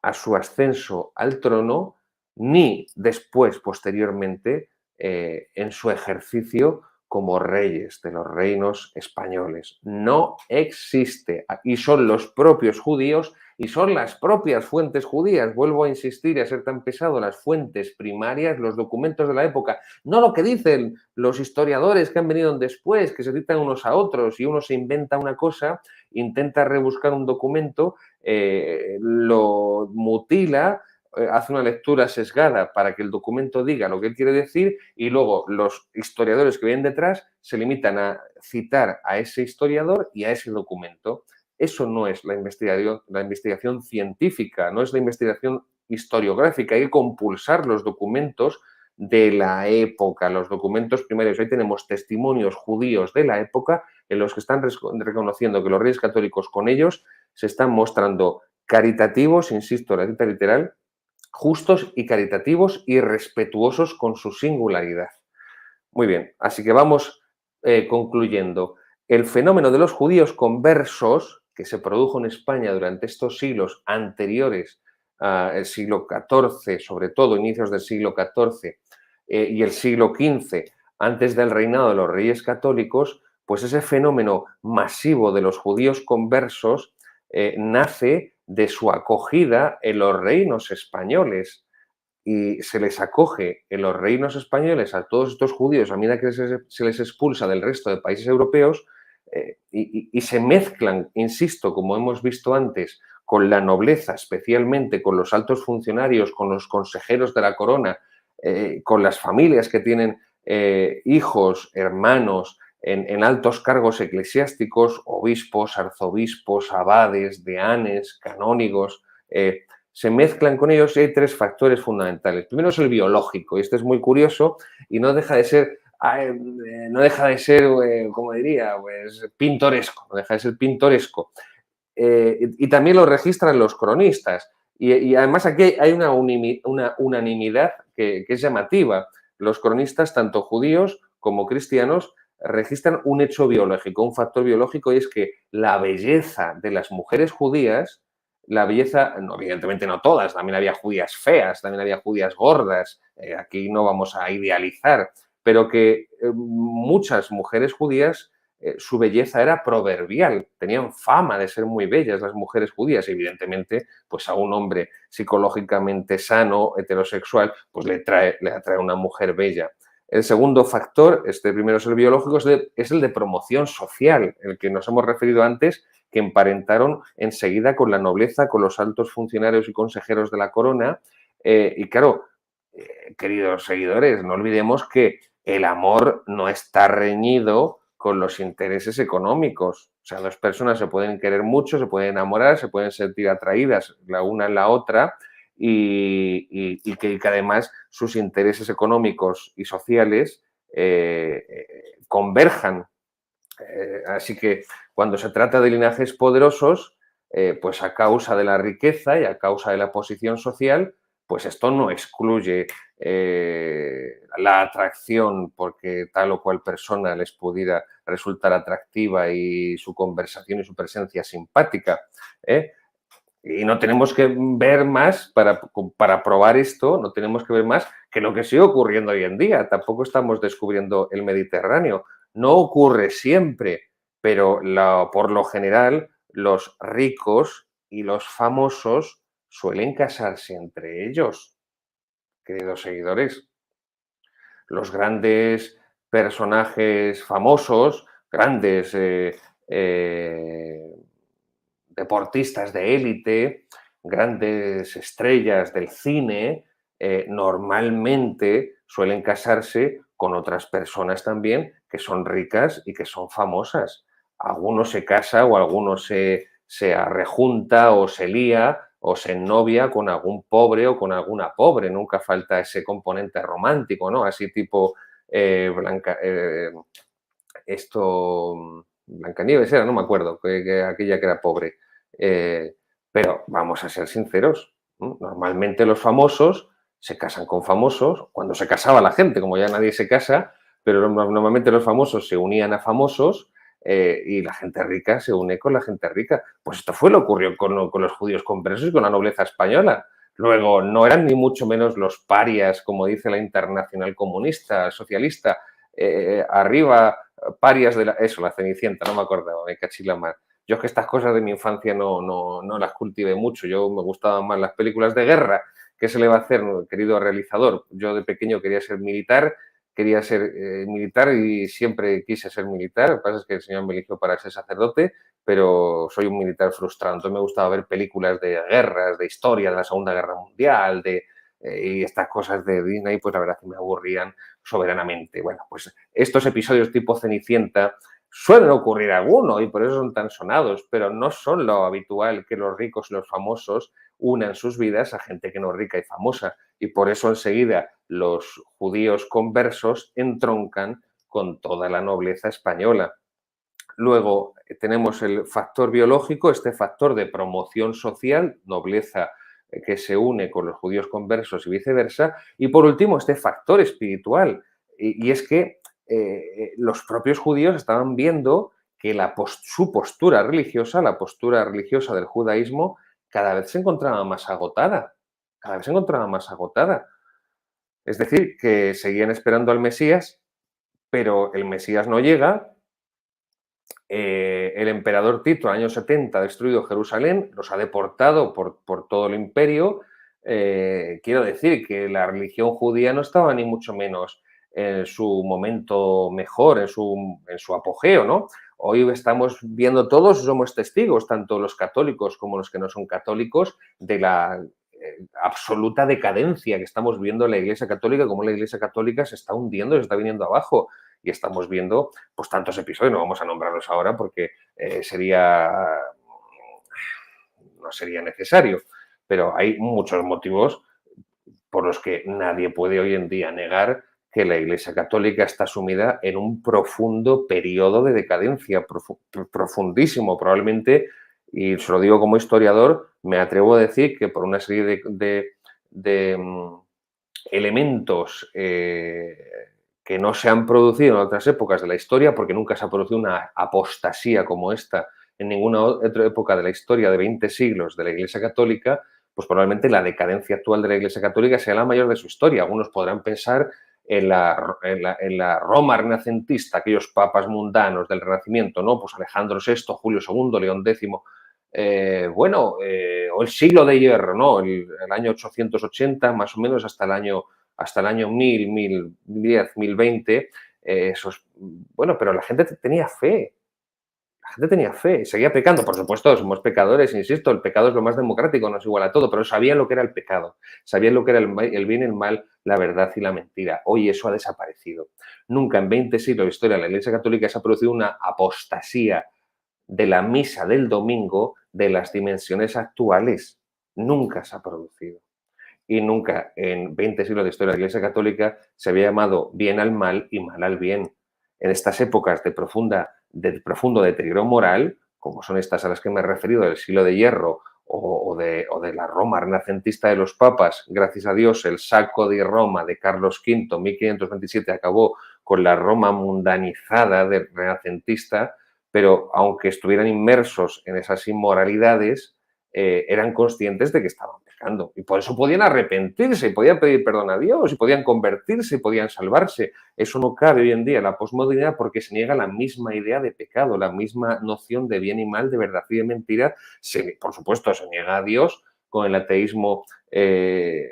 a su ascenso al trono, ni después, posteriormente, en su ejercicio como reyes de los reinos españoles. No existe. Y son los propios judíos y son las propias fuentes judías. Vuelvo a insistir y a ser tan pesado, las fuentes primarias, los documentos de la época, no lo que dicen los historiadores que han venido después, que se citan unos a otros y uno se inventa una cosa, intenta rebuscar un documento, lo mutila, hace una lectura sesgada para que el documento diga lo que él quiere decir y luego los historiadores que vienen detrás se limitan a citar a ese historiador y a ese documento. Eso no es la investigación científica, no es la investigación historiográfica. Hay que compulsar los documentos de la época, los documentos primarios. Hoy tenemos testimonios judíos de la época en los que están reconociendo que los reyes católicos con ellos se están mostrando caritativos, insisto, la cita literal, justos y caritativos y respetuosos con su singularidad. Muy bien, así que vamos concluyendo. El fenómeno de los judíos conversos, que se produjo en España durante estos siglos anteriores al siglo XIV, sobre todo inicios del siglo XIV y el siglo XV, antes del reinado de los reyes católicos, pues ese fenómeno masivo de los judíos conversos nace de su acogida en los reinos españoles y se les acoge en los reinos españoles a todos estos judíos a medida que se les expulsa del resto de países europeos y se mezclan, insisto, como hemos visto antes, con la nobleza, especialmente con los altos funcionarios, con los consejeros de la corona, con las familias que tienen hijos, hermanos en altos cargos eclesiásticos, obispos, arzobispos, abades, deanes, canónigos, se mezclan con ellos y hay tres factores fundamentales. Primero es el biológico, y este es muy curioso y no deja de ser, como diría, pues pintoresco, no deja de ser pintoresco. Y también lo registran los cronistas. Y además aquí hay una unanimidad que es llamativa. Los cronistas, tanto judíos como cristianos, registran un hecho biológico, un factor biológico, y es que la belleza de las mujeres judías, la belleza, no, evidentemente no todas, también había judías feas, también había judías gordas, aquí no vamos a idealizar, pero que muchas mujeres judías su belleza era proverbial, tenían fama de ser muy bellas las mujeres judías, evidentemente, pues a un hombre psicológicamente sano, heterosexual, pues le atrae una mujer bella. El segundo factor, este primero es el biológico, es el de promoción social, el que nos hemos referido antes, que emparentaron enseguida con la nobleza, con los altos funcionarios y consejeros de la corona. Y claro, queridos seguidores, no olvidemos que el amor no está reñido con los intereses económicos. O sea, dos personas se pueden querer mucho, se pueden enamorar, se pueden sentir atraídas la una en la otra y que además sus intereses económicos y sociales converjan. Así que cuando se trata de linajes poderosos, pues a causa de la riqueza y a causa de la posición social, pues esto no excluye la atracción porque tal o cual persona les pudiera resultar atractiva y su conversación y su presencia simpática. ¿eh? Y no tenemos que ver más, para probar esto, no tenemos que ver más que lo que sigue ocurriendo hoy en día. Tampoco estamos descubriendo el Mediterráneo. No ocurre siempre, pero por lo general los ricos y los famosos suelen casarse entre ellos, queridos seguidores. Los grandes personajes famosos, grandes deportistas de élite, grandes estrellas del cine, normalmente suelen casarse con otras personas también que son ricas y que son famosas. Alguno se casa o alguno se arrejunta o se lía o se novia con algún pobre o con alguna pobre. Nunca falta ese componente romántico, ¿no? Así tipo Blancanieves era, no me acuerdo, aquella que era pobre. Pero vamos a ser sinceros, ¿no? Normalmente los famosos se casan con famosos, cuando se casaba la gente, como ya nadie se casa, pero normalmente los famosos se unían a famosos y la gente rica se une con la gente rica. Pues esto fue lo que ocurrió con los judíos conversos y con la nobleza española. Luego, no eran ni mucho menos los parias, como dice la Internacional Comunista, Socialista, arriba parias de la Cenicienta, no me acordaba, me cachí la mar. Yo es que estas cosas de mi infancia no las cultivé mucho, yo me gustaban más las películas de guerra. ¿Qué se le va a hacer, querido realizador? Yo de pequeño quería ser militar quería ser militar y siempre quise ser militar. Lo que pasa es que el Señor me eligió para ser sacerdote, pero soy un militar frustrado. Entonces me gustaba ver películas de guerras, de historia de la Segunda Guerra Mundial, y estas cosas de Disney, pues la verdad que me aburrían soberanamente. Bueno, pues estos episodios tipo Cenicienta suelen ocurrir alguno y por eso son tan sonados, pero no son lo habitual que los ricos y los famosos unan sus vidas a gente que no es rica y famosa. Y por eso enseguida los judíos conversos entroncan con toda la nobleza española. Luego tenemos el factor biológico, este factor de promoción social, nobleza que se une con los judíos conversos y viceversa. Y por último, este factor espiritual. Y es que los propios judíos estaban viendo que su postura religiosa, la postura religiosa del judaísmo, cada vez se encontraba más agotada. Cada vez se encontraba más agotada. Es decir, que seguían esperando al Mesías, pero el Mesías no llega. El emperador Tito, en el año 70, ha destruido Jerusalén, los ha deportado por todo el imperio. Quiero decir que la religión judía no estaba ni mucho menos en su momento mejor, en su apogeo, ¿no? Hoy estamos viendo todos, somos testigos, tanto los católicos como los que no son católicos, de la absoluta decadencia que estamos viendo en la Iglesia Católica, como la Iglesia Católica se está hundiendo, se está viniendo abajo. Y estamos viendo pues tantos episodios, no vamos a nombrarlos ahora porque no sería necesario, pero hay muchos motivos por los que nadie puede hoy en día negar que la Iglesia Católica está sumida en un profundo periodo de decadencia, profundísimo, probablemente, y se lo digo como historiador, me atrevo a decir que por una serie de elementos que no se han producido en otras épocas de la historia, porque nunca se ha producido una apostasía como esta en ninguna otra época de la historia de 20 siglos de la Iglesia Católica, pues probablemente la decadencia actual de la Iglesia Católica sea la mayor de su historia. Algunos podrán pensar en la Roma renacentista, aquellos papas mundanos del Renacimiento, ¿no? Pues Alejandro VI, Julio II, León X, o el siglo de hierro, ¿no? El año 880, más o menos, hasta el año 1000, 1010, 1020, bueno, pero la gente tenía fe. La gente tenía fe, seguía pecando. Por supuesto, somos pecadores, insisto, el pecado es lo más democrático, no es igual a todo, pero sabían lo que era el pecado, sabían lo que era el bien, el mal, la verdad y la mentira. Hoy eso ha desaparecido. Nunca en 20 siglos de historia de la Iglesia Católica se ha producido una apostasía de la misa del domingo de las dimensiones actuales. Nunca se ha producido. Y nunca en 20 siglos de historia de la Iglesia Católica se había llamado bien al mal y mal al bien. En estas épocas de profundo deterioro moral, como son estas a las que me he referido, del siglo de hierro o de la Roma renacentista de los papas, gracias a Dios, el saco de Roma de Carlos V, 1527, acabó con la Roma mundanizada del renacentista, pero aunque estuvieran inmersos en esas inmoralidades, eran conscientes de que estaban pecando y por eso podían arrepentirse, y podían pedir perdón a Dios, y podían convertirse, y podían salvarse. Eso no cabe hoy en día en la posmodernidad porque se niega la misma idea de pecado, la misma noción de bien y mal, de verdad y de mentira. Por supuesto, se niega a Dios con el ateísmo, que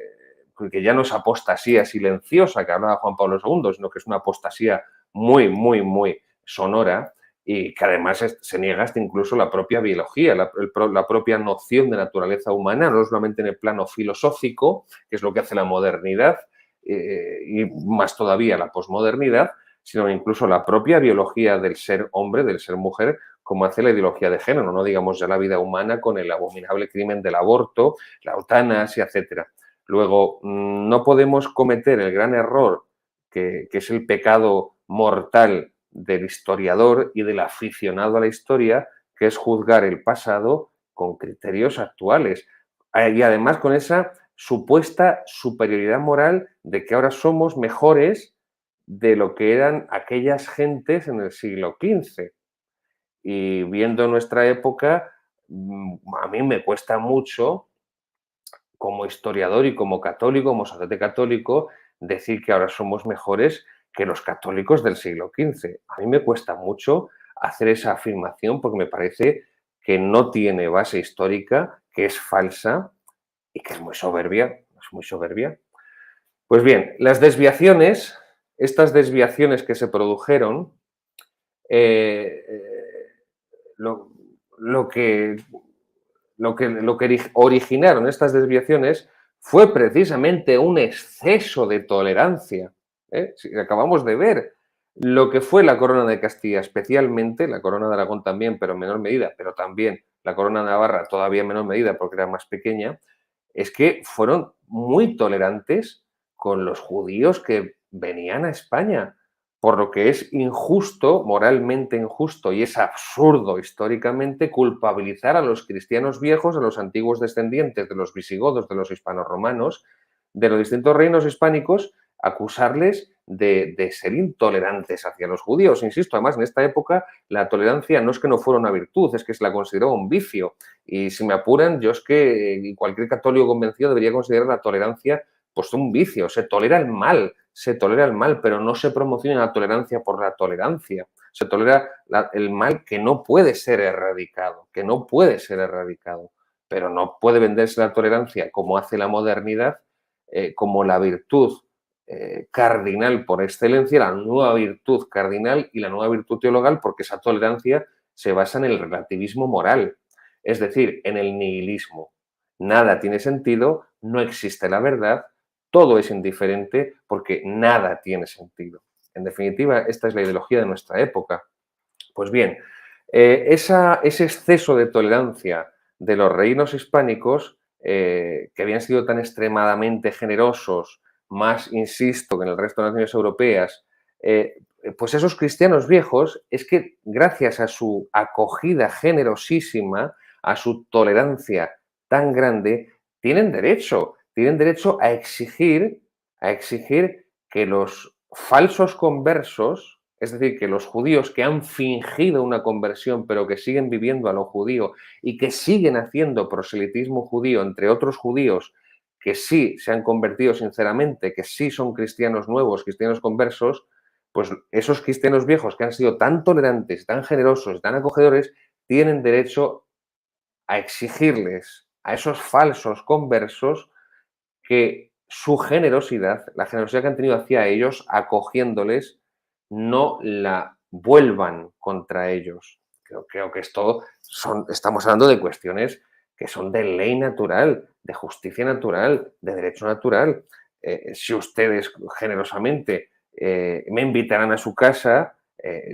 ya no es apostasía silenciosa que hablaba Juan Pablo II, sino que es una apostasía muy, muy, muy sonora, y que además se niega hasta incluso la propia biología, la propia noción de naturaleza humana, no solamente en el plano filosófico, que es lo que hace la modernidad, y más todavía la posmodernidad, sino incluso la propia biología del ser hombre, del ser mujer, como hace la ideología de género, no digamos ya la vida humana con el abominable crimen del aborto, la eutanasia, etc. Luego, no podemos cometer el gran error que es el pecado mortal del historiador y del aficionado a la historia, que es juzgar el pasado con criterios actuales. Y además con esa supuesta superioridad moral de que ahora somos mejores de lo que eran aquellas gentes en el siglo XV. Y viendo nuestra época, a mí me cuesta mucho, como historiador y como católico, como sacerdote católico, decir que ahora somos mejores que los católicos del siglo XV. A mí me cuesta mucho hacer esa afirmación porque me parece que no tiene base histórica, que es falsa y que es muy soberbia. Es muy soberbia. Pues bien, las desviaciones estas desviaciones que se produjeron, eh, lo, lo que, lo que originaron estas desviaciones fue precisamente un exceso de tolerancia. Si acabamos de ver lo que fue la corona de Castilla, especialmente la corona de Aragón también, pero en menor medida, pero también la corona de Navarra todavía en menor medida porque era más pequeña, es que fueron muy tolerantes con los judíos que venían a España, por lo que es injusto, moralmente injusto y es absurdo históricamente culpabilizar a los cristianos viejos, a los antiguos descendientes de los visigodos, de los hispanorromanos, de los distintos reinos hispánicos, acusarles de ser intolerantes hacia los judíos. Insisto, además, en esta época la tolerancia no es que no fuera una virtud, es que se la consideraba un vicio. Y si me apuran, yo es que cualquier católico convencido debería considerar la tolerancia pues un vicio. Se tolera el mal, pero no se promociona la tolerancia por la tolerancia. Se tolera el mal que no puede ser erradicado, pero no puede venderse la tolerancia como hace la modernidad, como la virtud cardinal por excelencia, la nueva virtud cardinal y la nueva virtud teologal, porque esa tolerancia se basa en el relativismo moral, es decir, en el nihilismo. Nada tiene sentido, no existe la verdad, todo es indiferente porque nada tiene sentido. En definitiva, esta es la ideología de nuestra época. Pues bien, ese exceso de tolerancia de los reinos hispánicos, que habían sido tan extremadamente generosos, más, insisto, que en el resto de las naciones europeas, pues esos cristianos viejos, es que gracias a su acogida generosísima, a su tolerancia tan grande, tienen derecho a exigir que los falsos conversos, es decir, que los judíos que han fingido una conversión pero que siguen viviendo a lo judío y que siguen haciendo proselitismo judío entre otros judíos que sí se han convertido sinceramente, que sí son cristianos nuevos, cristianos conversos, pues esos cristianos viejos que han sido tan tolerantes, tan generosos, tan acogedores, tienen derecho a exigirles a esos falsos conversos que su generosidad, la generosidad que han tenido hacia ellos, acogiéndoles, no la vuelvan contra ellos. Creo que esto estamos hablando de cuestiones que son de ley natural, de justicia natural, de derecho natural. Si ustedes generosamente me invitarán a su casa,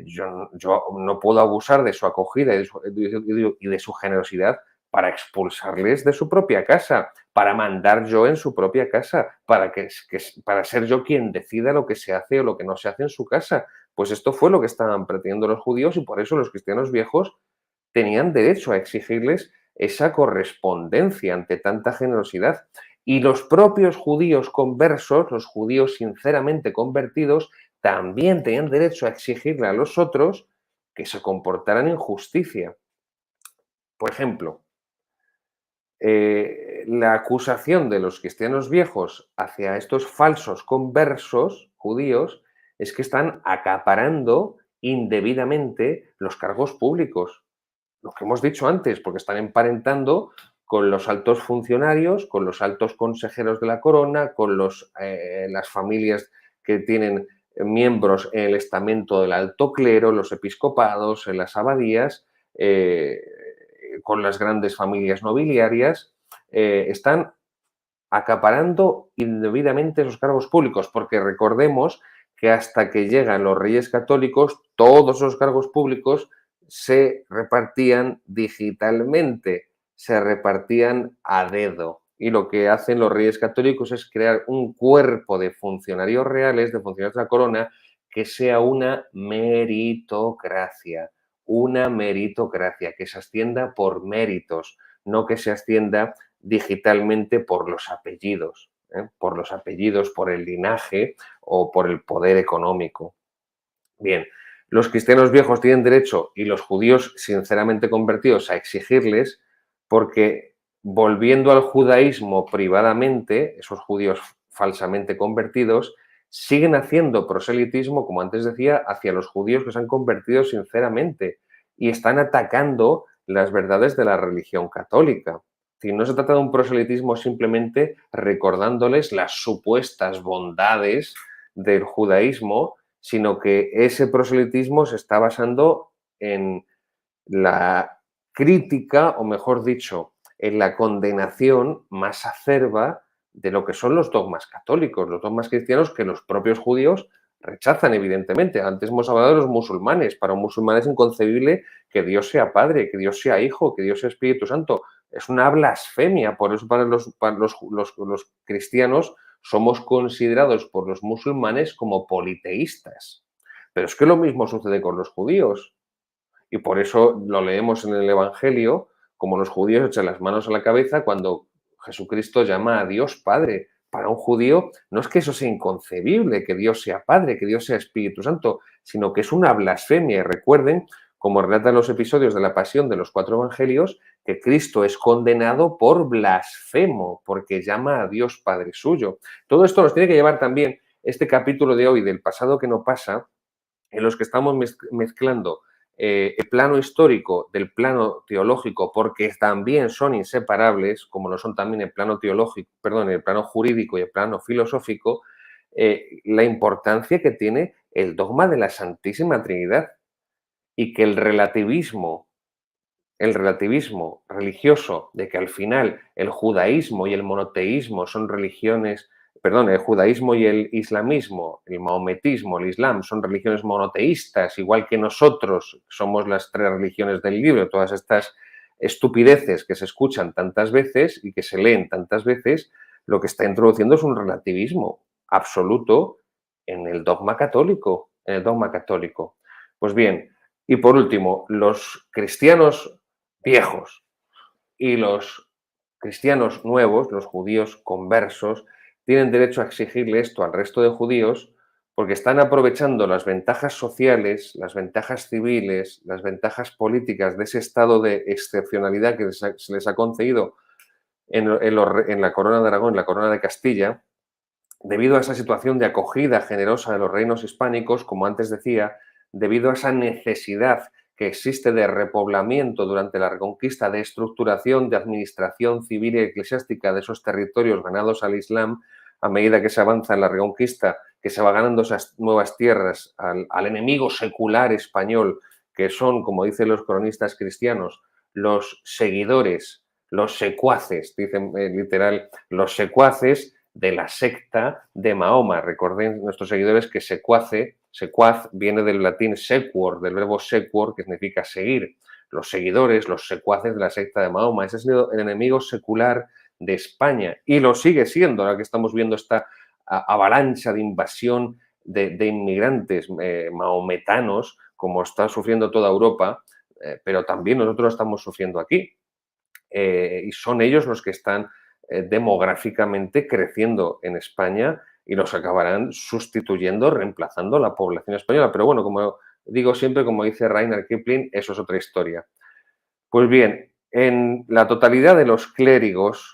yo no puedo abusar de su acogida y de su generosidad para expulsarles de su propia casa, para mandar yo en su propia casa, para ser yo quien decida lo que se hace o lo que no se hace en su casa. Pues esto fue lo que estaban pretendiendo los judíos y por eso los cristianos viejos tenían derecho a exigirles esa correspondencia ante tanta generosidad. Y los propios judíos conversos, los judíos sinceramente convertidos, también tenían derecho a exigirle a los otros que se comportaran en justicia. Por ejemplo, la acusación de los cristianos viejos hacia estos falsos conversos judíos es que están acaparando indebidamente los cargos públicos. Lo que hemos dicho antes, porque están emparentando con los altos funcionarios, con los altos consejeros de la corona, con las familias que tienen miembros en el estamento del alto clero, los episcopados, en las abadías, con las grandes familias nobiliarias, están acaparando indebidamente esos cargos públicos, porque recordemos que hasta que llegan los reyes católicos, todos esos cargos públicos se repartían digitalmente, se repartían a dedo. Y lo que hacen los reyes católicos es crear un cuerpo de funcionarios reales, de funcionarios de la corona, que sea una meritocracia, que se ascienda por méritos, no que se ascienda digitalmente por los apellidos, por el linaje o por el poder económico. Bien, los cristianos viejos tienen derecho y los judíos sinceramente convertidos a exigirles porque volviendo al judaísmo privadamente, esos judíos falsamente convertidos siguen haciendo proselitismo, como antes decía, hacia los judíos que se han convertido sinceramente y están atacando las verdades de la religión católica. Si no se trata de un proselitismo simplemente recordándoles las supuestas bondades del judaísmo, sino que ese proselitismo se está basando en la crítica, o mejor dicho, en la condenación más acerba de lo que son los dogmas católicos, los dogmas cristianos que los propios judíos rechazan, evidentemente. Antes hemos hablado de los musulmanes. Para un musulmán es inconcebible que Dios sea Padre, que Dios sea Hijo, que Dios sea Espíritu Santo. Es una blasfemia. Por eso para los cristianos somos considerados por los musulmanes como politeístas. Pero es que lo mismo sucede con los judíos. Y por eso lo leemos en el Evangelio, como los judíos echan las manos a la cabeza cuando Jesucristo llama a Dios Padre. Para un judío no es que eso sea inconcebible, que Dios sea Padre, que Dios sea Espíritu Santo, sino que es una blasfemia. Y recuerden, como relatan los episodios de la pasión de los 4 evangelios, que Cristo es condenado por blasfemo, porque llama a Dios Padre suyo. Todo esto nos tiene que llevar también este capítulo de hoy del pasado que no pasa, en los que estamos mezclando el plano histórico del plano teológico, porque también son inseparables, como lo son también el plano teológico, perdón, el plano jurídico y el plano filosófico, la importancia que tiene el dogma de la Santísima Trinidad y que el relativismo religioso de que al final el judaísmo y el monoteísmo son religiones, perdón, el judaísmo y el islamismo, el maometismo, el islam, son religiones monoteístas, igual que nosotros somos las 3 religiones del libro, todas estas estupideces que se escuchan tantas veces y que se leen tantas veces, lo que está introduciendo es un relativismo absoluto en el dogma católico, en el dogma católico. Pues bien, y por último, los cristianos viejos y los cristianos nuevos, los judíos conversos, tienen derecho a exigirle esto al resto de judíos porque están aprovechando las ventajas sociales, las ventajas civiles, las ventajas políticas de ese estado de excepcionalidad que se les ha concedido en la corona de Aragón, en la corona de Castilla, debido a esa situación de acogida generosa de los reinos hispánicos, como antes decía, debido a esa necesidad que existe de repoblamiento durante la Reconquista, de estructuración, de administración civil y eclesiástica de esos territorios ganados al Islam, a medida que se avanza en la Reconquista, que se va ganando esas nuevas tierras al enemigo secular español, que son, como dicen los cronistas cristianos, los seguidores, los secuaces, dicen literal, los secuaces de la secta de Mahoma. Recorden nuestros seguidores que secuaz viene del latín sequor, del verbo sequor, que significa seguir. Los seguidores, los secuaces de la secta de Mahoma. Ese ha sido el enemigo secular de España y lo sigue siendo, ahora que estamos viendo esta avalancha de invasión de inmigrantes mahometanos, como está sufriendo toda Europa, pero también nosotros estamos sufriendo aquí. Y son ellos los que están demográficamente creciendo en España y los acabarán sustituyendo, reemplazando la población española. Pero bueno, como digo siempre, como dice Rainer Kipling, eso es otra historia. Pues bien, en la totalidad de los clérigos,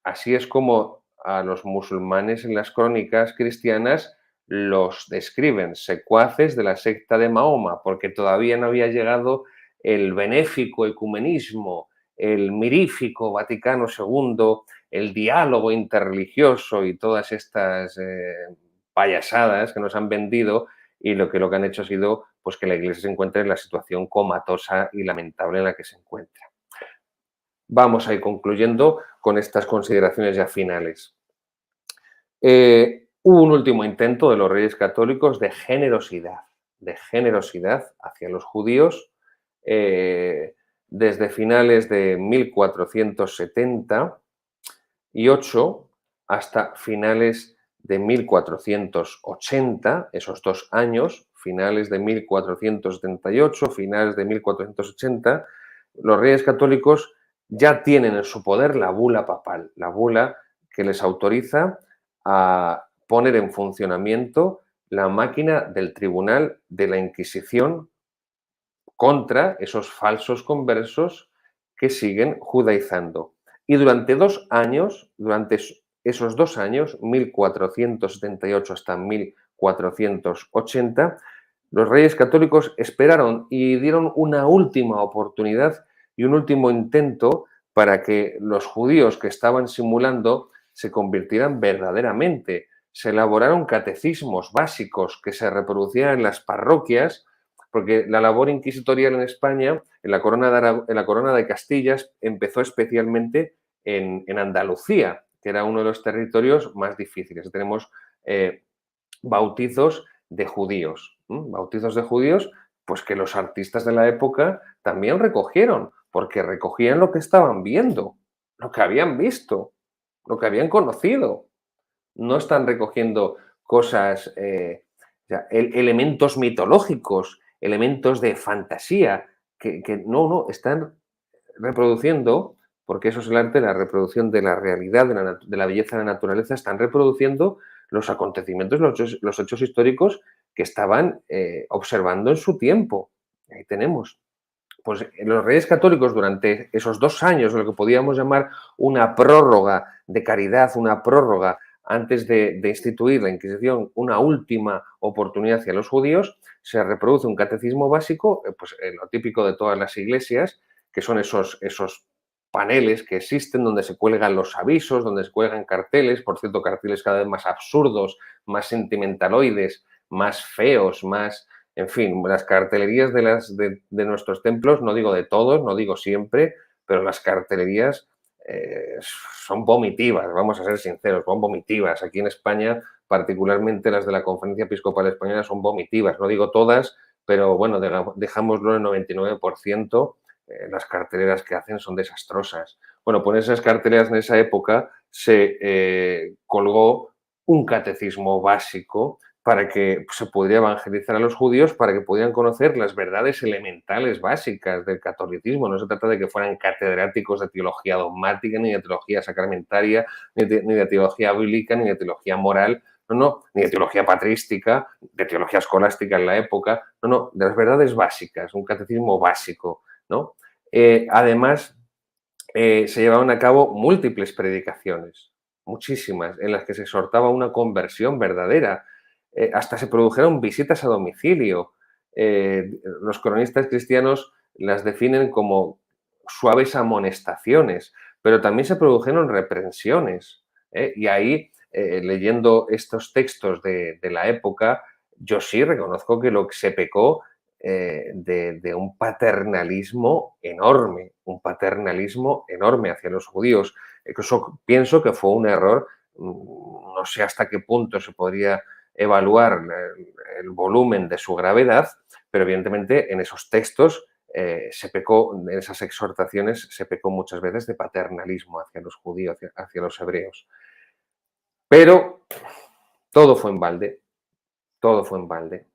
así es como a los musulmanes en las crónicas cristianas los describen, secuaces de la secta de Mahoma, porque todavía no había llegado el benéfico ecumenismo, el mirífico Vaticano II, el diálogo interreligioso y todas estas payasadas que nos han vendido y lo que han hecho ha sido pues, que la Iglesia se encuentre en la situación comatosa y lamentable en la que se encuentra. Vamos a ir concluyendo con estas consideraciones ya finales. Hubo un último intento de los Reyes Católicos de generosidad hacia los judíos desde finales de 1478 hasta finales de 1480, esos 2 años, finales de 1478, finales de 1480, los Reyes Católicos ya tienen en su poder la bula papal, la bula que les autoriza a poner en funcionamiento la máquina del tribunal de la Inquisición contra esos falsos conversos que siguen judaizando. Y durante 2 años, durante esos 2 años, 1478 hasta 1480, los Reyes Católicos esperaron y dieron una última oportunidad y un último intento para que los judíos que estaban simulando se convirtieran verdaderamente. Se elaboraron catecismos básicos que se reproducían en las parroquias, porque la labor inquisitorial en España, en la corona de Castillas, empezó especialmente en Andalucía, que era uno de los territorios más difíciles. Tenemos bautizos de judíos, bautizos de judíos, pues que los artistas de la época también recogieron, porque recogían lo que estaban viendo, lo que habían visto, lo que habían conocido. No están recogiendo cosas, elementos mitológicos, elementos de fantasía, que no, están reproduciendo, porque eso es el arte, la reproducción de la realidad, de la belleza de la naturaleza, están reproduciendo los acontecimientos, los hechos históricos que estaban observando en su tiempo. Ahí tenemos. Pues los Reyes Católicos durante esos 2 años, lo que podíamos llamar una prórroga de caridad, una prórroga antes de instituir la Inquisición, una última oportunidad hacia los judíos, se reproduce un catecismo básico, pues lo típico de todas las iglesias, que son esos paneles que existen donde se cuelgan los avisos, donde se cuelgan carteles, por cierto, carteles cada vez más absurdos, más sentimentaloides, más feos, más, en fin, las cartelerías de nuestros templos, no digo de todos, no digo siempre, pero las cartelerías son vomitivas, vamos a ser sinceros, son vomitivas. Aquí en España, particularmente las de la Conferencia Episcopal Española, son vomitivas. No digo todas, pero bueno, dejámoslo en el 99%. Las carteleras que hacen son desastrosas. Bueno, pues en esas carteleras en esa época se colgó un catecismo básico para que se pudiera evangelizar a los judíos, para que pudieran conocer las verdades elementales básicas del catolicismo. No se trata de que fueran catedráticos de teología dogmática, ni de teología sacramentaria, ni de teología bíblica, ni de teología moral, no, ni de teología patrística, de teología escolástica en la época, no, de las verdades básicas, un catecismo básico, ¿no? Además, se llevaban a cabo múltiples predicaciones, muchísimas, en las que se exhortaba una conversión verdadera. Hasta se produjeron visitas a domicilio. Los cronistas cristianos las definen como suaves amonestaciones, pero también se produjeron reprensiones. Y ahí, leyendo estos textos de la época, yo sí reconozco que lo que se pecó de un paternalismo enorme, hacia los judíos. Eso pienso que fue un error, no sé hasta qué punto se podría evaluar el volumen de su gravedad, pero evidentemente en esos textos se pecó, en esas exhortaciones se pecó muchas veces de paternalismo hacia los judíos, hacia los hebreos. Pero todo fue en balde, todo fue en balde.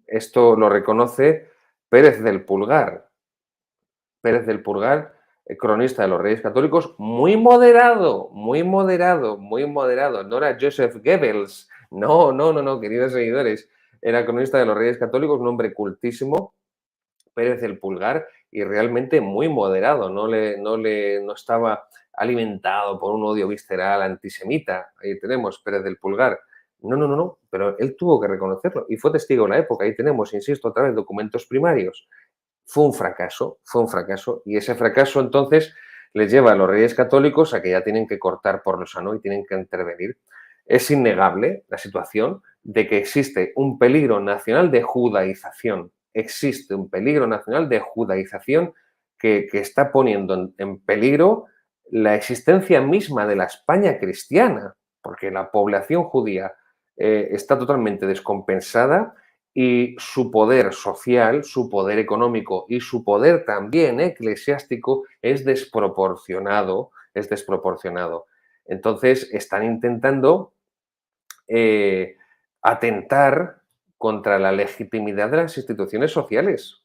Esto lo reconoce Pérez del Pulgar. Pérez del Pulgar, cronista de los Reyes Católicos, muy moderado, muy moderado, muy moderado. No era Joseph Goebbels, no, queridos seguidores. Era cronista de los Reyes Católicos, un hombre cultísimo, Pérez del Pulgar, y realmente muy moderado. No estaba alimentado por un odio visceral antisemita. Ahí tenemos Pérez del Pulgar. No, pero él tuvo que reconocerlo y fue testigo de la época. Ahí tenemos, insisto, otra vez documentos primarios. Fue un fracaso, y ese fracaso entonces les lleva a los Reyes Católicos a que ya tienen que cortar por lo sano y tienen que intervenir. Es innegable la situación de que existe un peligro nacional de judaización. Existe un peligro nacional de judaización que está poniendo en peligro la existencia misma de la España cristiana, porque la población judía está totalmente descompensada y su poder social, su poder económico y su poder también eclesiástico es desproporcionado, es desproporcionado. Entonces están intentando atentar contra la legitimidad de las instituciones sociales.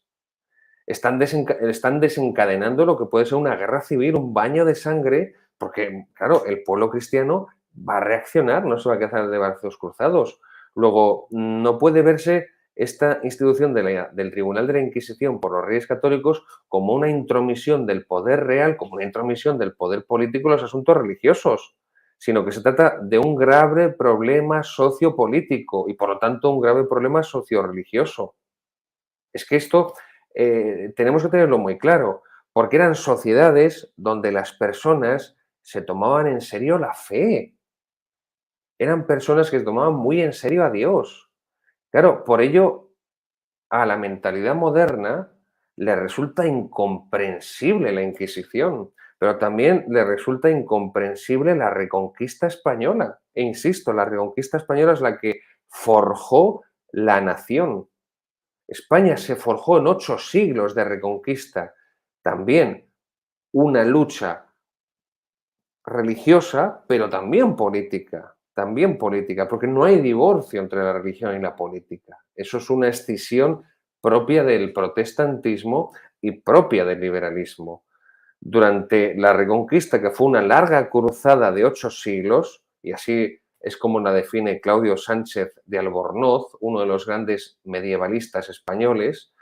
Están desencadenando lo que puede ser una guerra civil, un baño de sangre, porque, claro, el pueblo cristiano va a reaccionar, no se va a quedar de brazos cruzados. Luego, no puede verse esta institución del Tribunal de la Inquisición por los Reyes Católicos como una intromisión del poder real, como una intromisión del poder político en los asuntos religiosos, sino que se trata de un grave problema sociopolítico y, por lo tanto, un grave problema socioreligioso. Es que esto tenemos que tenerlo muy claro, porque eran sociedades donde las personas se tomaban en serio la fe. Eran personas que se tomaban muy en serio a Dios. Claro, por ello a la mentalidad moderna le resulta incomprensible la Inquisición, pero también le resulta incomprensible la Reconquista española. E insisto, la Reconquista española es la que forjó la nación. España se forjó en 8 siglos de reconquista. También una lucha religiosa, pero también política, porque no hay divorcio entre la religión y la política. Eso es una escisión propia del protestantismo y propia del liberalismo. Durante la Reconquista, que fue una larga cruzada de 8 siglos, y así es como la define Claudio Sánchez de Albornoz, uno de los grandes medievalistas españoles,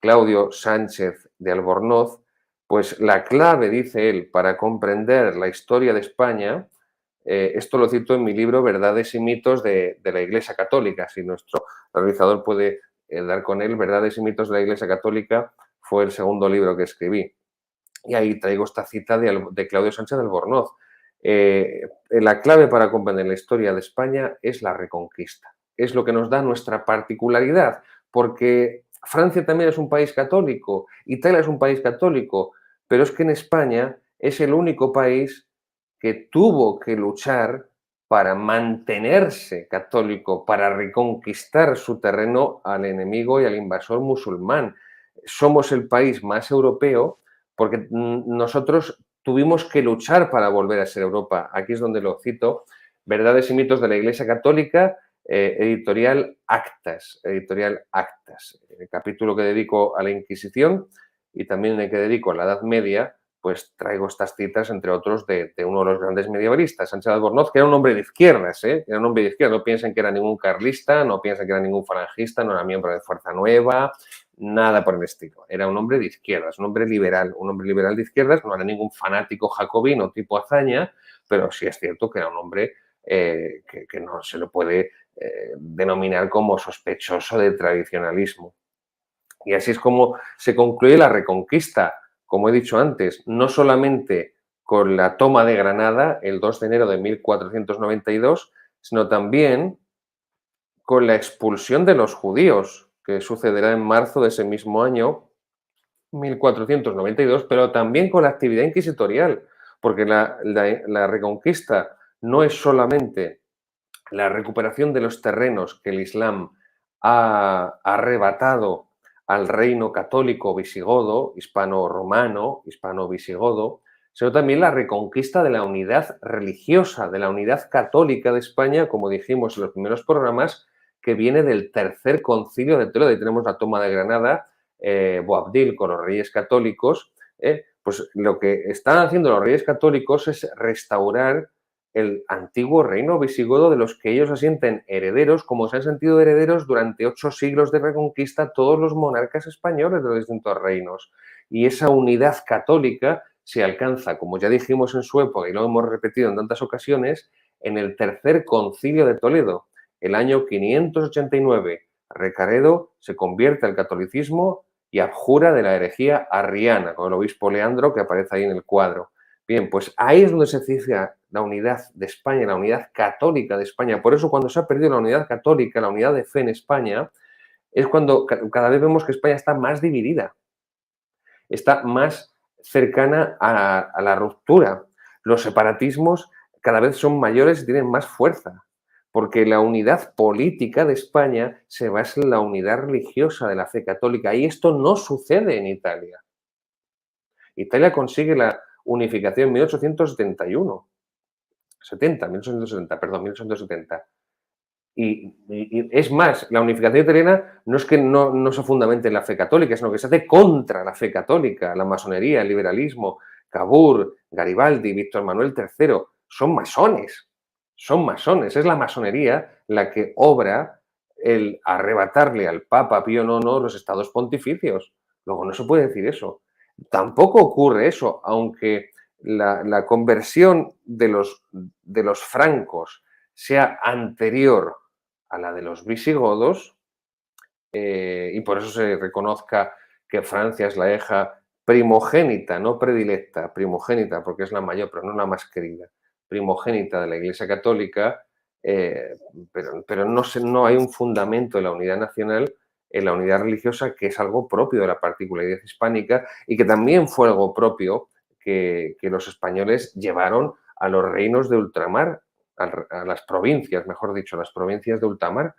Claudio Sánchez de Albornoz, pues la clave, dice él, para comprender la historia de España, esto lo cito en mi libro Verdades y mitos de la Iglesia Católica, si nuestro realizador puede dar con él, Verdades y mitos de la Iglesia Católica, fue el segundo libro que escribí. Y ahí traigo esta cita de Claudio Sánchez de Albornoz. La clave para comprender la historia de España es la Reconquista. Es lo que nos da nuestra particularidad, porque Francia también es un país católico, Italia es un país católico, pero es que en España es el único país que tuvo que luchar para mantenerse católico, para reconquistar su terreno al enemigo y al invasor musulmán. Somos el país más europeo porque nosotros tuvimos que luchar para volver a ser Europa. Aquí es donde lo cito. Verdades y mitos de la Iglesia Católica, editorial Actas, el capítulo que dedico a la Inquisición y también el que dedico a la Edad Media, pues traigo estas citas, entre otros, de uno de los grandes medievalistas, Sánchez de Albornoz, que era un hombre de izquierdas, era un hombre de izquierdas. No piensen que era ningún carlista, no piensen que era ningún falangista, no era miembro de Fuerza Nueva, nada por el estilo. Era un hombre de izquierdas, un hombre liberal de izquierdas, no era ningún fanático jacobino tipo hazaña, pero sí es cierto que era un hombre que no se lo puede denominar como sospechoso de tradicionalismo. Y así es como se concluye la Reconquista, como he dicho antes, no solamente con la toma de Granada el 2 de enero de 1492, sino también con la expulsión de los judíos, que sucederá en marzo de ese mismo año, 1492, pero también con la actividad inquisitorial, porque la Reconquista no es solamente la recuperación de los terrenos que el Islam ha arrebatado al reino católico visigodo, hispano-romano, hispano-visigodo, sino también la reconquista de la unidad religiosa, de la unidad católica de España, como dijimos en los primeros programas, que viene del tercer concilio de Toledo. Ahí tenemos la toma de Granada, Boabdil con los reyes católicos. Pues lo que están haciendo los reyes católicos es restaurar el antiguo reino visigodo de los que ellos se sienten herederos, como se han sentido herederos durante 8 siglos de reconquista todos los monarcas españoles de los distintos reinos. Y esa unidad católica se alcanza, como ya dijimos en su época y lo hemos repetido en tantas ocasiones, en el tercer concilio de Toledo, el año 589. Recaredo se convierte al catolicismo y abjura de la herejía arriana, con el obispo Leandro que aparece ahí en el cuadro. Bien, pues ahí es donde se cifra la unidad de España, la unidad católica de España. Por eso cuando se ha perdido la unidad católica, la unidad de fe en España, es cuando cada vez vemos que España está más dividida, está más cercana a la ruptura. Los separatismos cada vez son mayores y tienen más fuerza, porque la unidad política de España se basa en la unidad religiosa de la fe católica y esto no sucede en Italia. Italia consigue la unificación en 1871. 1870. Y es más, la unificación italiana no es que no se fundamente en la fe católica, sino que se hace contra la fe católica, la masonería, el liberalismo. Cavour, Garibaldi, Víctor Manuel III son masones, es la masonería la que obra el arrebatarle al Papa Pío IX los estados pontificios. Luego no se puede decir eso. Tampoco ocurre eso, aunque la conversión de los francos sea anterior a la de los visigodos, y por eso se reconozca que Francia es la hija primogénita, no predilecta, primogénita, porque es la mayor, pero no la más querida, primogénita de la Iglesia Católica, pero no hay un fundamento en la unidad nacional, en la unidad religiosa, que es algo propio de la particularidad hispánica y que también fue algo propio que los españoles llevaron a los reinos de ultramar, a las provincias, mejor dicho, a las provincias de ultramar.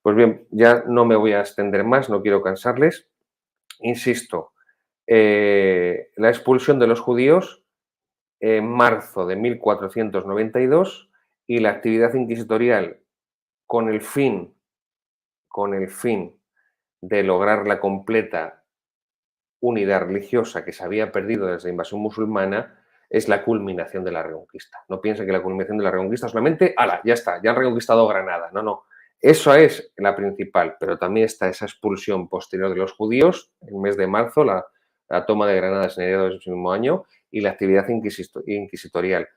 Pues bien, ya no me voy a extender más, no quiero cansarles. Insisto, la expulsión de los judíos en marzo de 1492 y la actividad inquisitorial con el fin, con el fin de lograr la completa unidad religiosa que se había perdido desde la invasión musulmana, es la culminación de la Reconquista. No piensen que la culminación de la Reconquista solamente, ¡hala! Ya está, ya han reconquistado Granada. No, no. Eso es la principal, pero también está esa expulsión posterior de los judíos, el mes de marzo, la toma de Granada en enero de ese mismo año, y la actividad inquisitorial.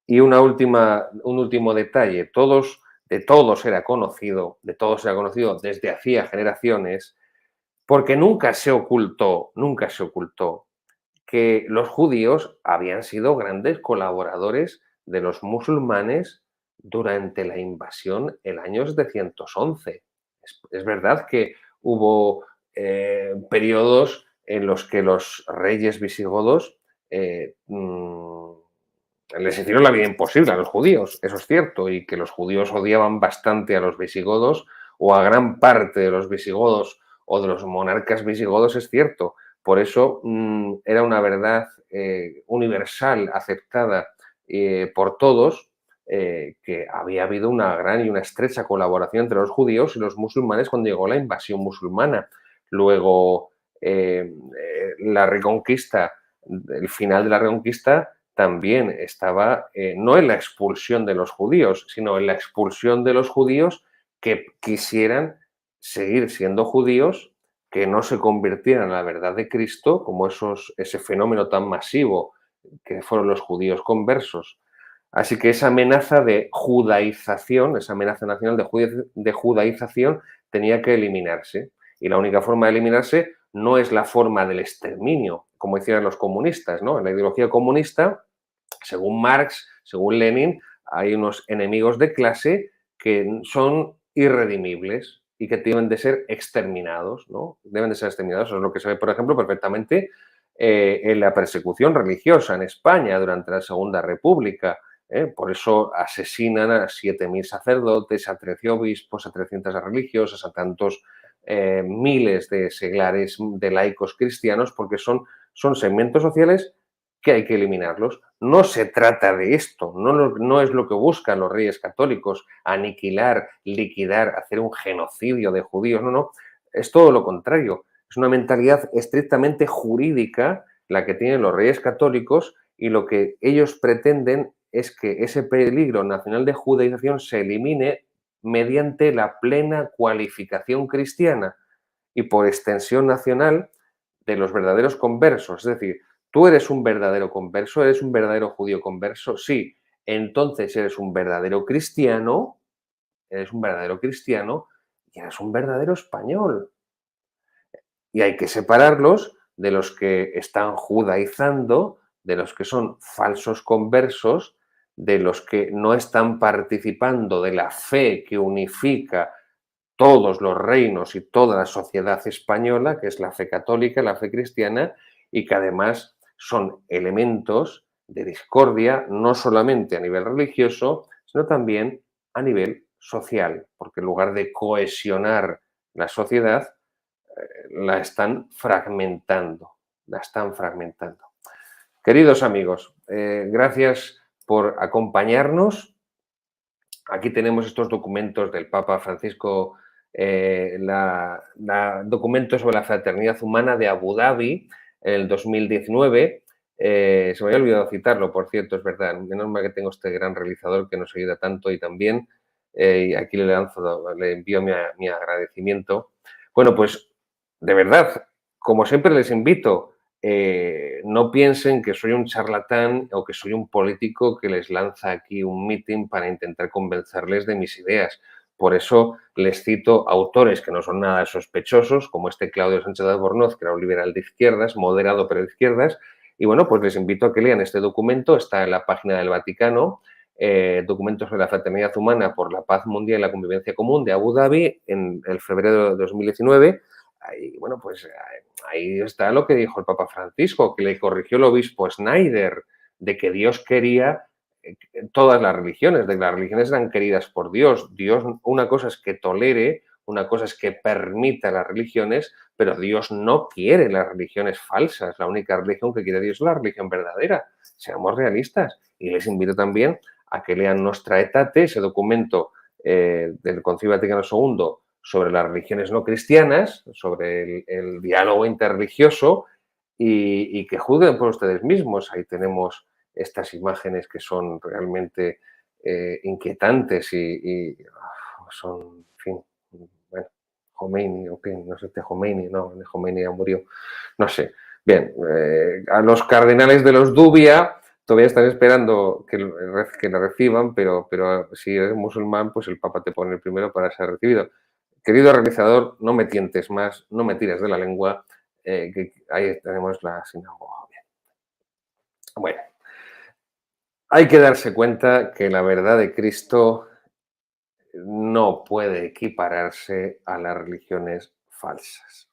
Y un último detalle, de todos era conocido desde hacía generaciones, porque nunca se ocultó que los judíos habían sido grandes colaboradores de los musulmanes durante la invasión el año 711. Es verdad que hubo periodos en los que los reyes visigodos les hicieron la vida imposible a los judíos, eso es cierto, y que los judíos odiaban bastante a los visigodos o a gran parte de los visigodos o de los monarcas visigodos, es cierto. Por eso era una verdad universal, aceptada por todos, que había habido una gran y una estrecha colaboración entre los judíos y los musulmanes cuando llegó la invasión musulmana. Luego, la Reconquista, el final de la Reconquista también estaba no en la expulsión de los judíos, sino en la expulsión de los judíos que quisieran seguir siendo judíos, que no se convirtieran en la verdad de Cristo, como ese fenómeno tan masivo que fueron los judíos conversos. Así que esa amenaza de judaización, esa amenaza nacional de judaización tenía que eliminarse. Y la única forma de eliminarse no es la forma del exterminio, como hicieron los comunistas, ¿no? En la ideología comunista, según Marx, según Lenin, hay unos enemigos de clase que son irredimibles y que deben de ser exterminados, ¿no? Deben de ser exterminados. Eso es lo que se ve, por ejemplo, perfectamente en la persecución religiosa en España durante la Segunda República. Por eso asesinan a 7.000 sacerdotes, a 13 obispos, a 300 religiosas, a tantos miles de seglares de laicos cristianos, porque son segmentos sociales que hay que eliminarlos. No se trata de esto, no es lo que buscan los reyes católicos, aniquilar, liquidar, hacer un genocidio de judíos, no, es todo lo contrario. Es una mentalidad estrictamente jurídica la que tienen los reyes católicos y lo que ellos pretenden es que ese peligro nacional de judaización se elimine mediante la plena cualificación cristiana y por extensión nacional de los verdaderos conversos. Es decir, tú eres un verdadero converso, eres un verdadero judío converso, sí, entonces eres un verdadero cristiano y eres un verdadero español. Y hay que separarlos de los que están judaizando, de los que son falsos conversos, de los que no están participando de la fe que unifica todos los reinos y toda la sociedad española, que es la fe católica, la fe cristiana, y que además son elementos de discordia, no solamente a nivel religioso, sino también a nivel social, porque en lugar de cohesionar la sociedad, la están fragmentando, la están fragmentando. Queridos amigos, gracias por acompañarnos. Aquí tenemos estos documentos del Papa Francisco, documento sobre la fraternidad humana de Abu Dhabi, en el 2019. Se me había olvidado citarlo, por cierto, es verdad. Menos mal que tengo este gran realizador que nos ayuda tanto y también. Y aquí le envío mi agradecimiento. Bueno, pues de verdad, como siempre les invito, no piensen que soy un charlatán o que soy un político que les lanza aquí un meeting para intentar convencerles de mis ideas. Por eso les cito autores que no son nada sospechosos, como este Claudio Sánchez de Albornoz, que era un liberal de izquierdas, moderado pero de izquierdas, y bueno, pues les invito a que lean este documento, está en la página del Vaticano, Documentos sobre la Fraternidad Humana por la Paz Mundial y la Convivencia Común de Abu Dhabi, en el febrero de 2019. Ahí, bueno, pues ahí está lo que dijo el Papa Francisco, que le corrigió el obispo Schneider, de que Dios quería todas las religiones, de que las religiones eran queridas por Dios. Dios, una cosa es que tolere, una cosa es que permita las religiones, pero Dios no quiere las religiones falsas. La única religión que quiere Dios es la religión verdadera. Seamos realistas. Y les invito también a que lean Nostra Aetate, ese documento del Concilio Vaticano II sobre las religiones no cristianas, sobre el diálogo interreligioso, y que juzguen por ustedes mismos. Ahí tenemos estas imágenes que son realmente inquietantes y son, en fin, bueno, Khomeini, o qué, no sé, Khomeini, no, Khomeini ya murió, no sé. Bien, a los cardenales de los Dubia todavía están esperando que le reciban, pero si eres musulmán, pues el Papa te pone el primero para ser recibido. Querido realizador, no me tientes más, no me tires de la lengua, que ahí tenemos la sinagoga. Bien. Bueno, hay que darse cuenta que la verdad de Cristo no puede equipararse a las religiones falsas.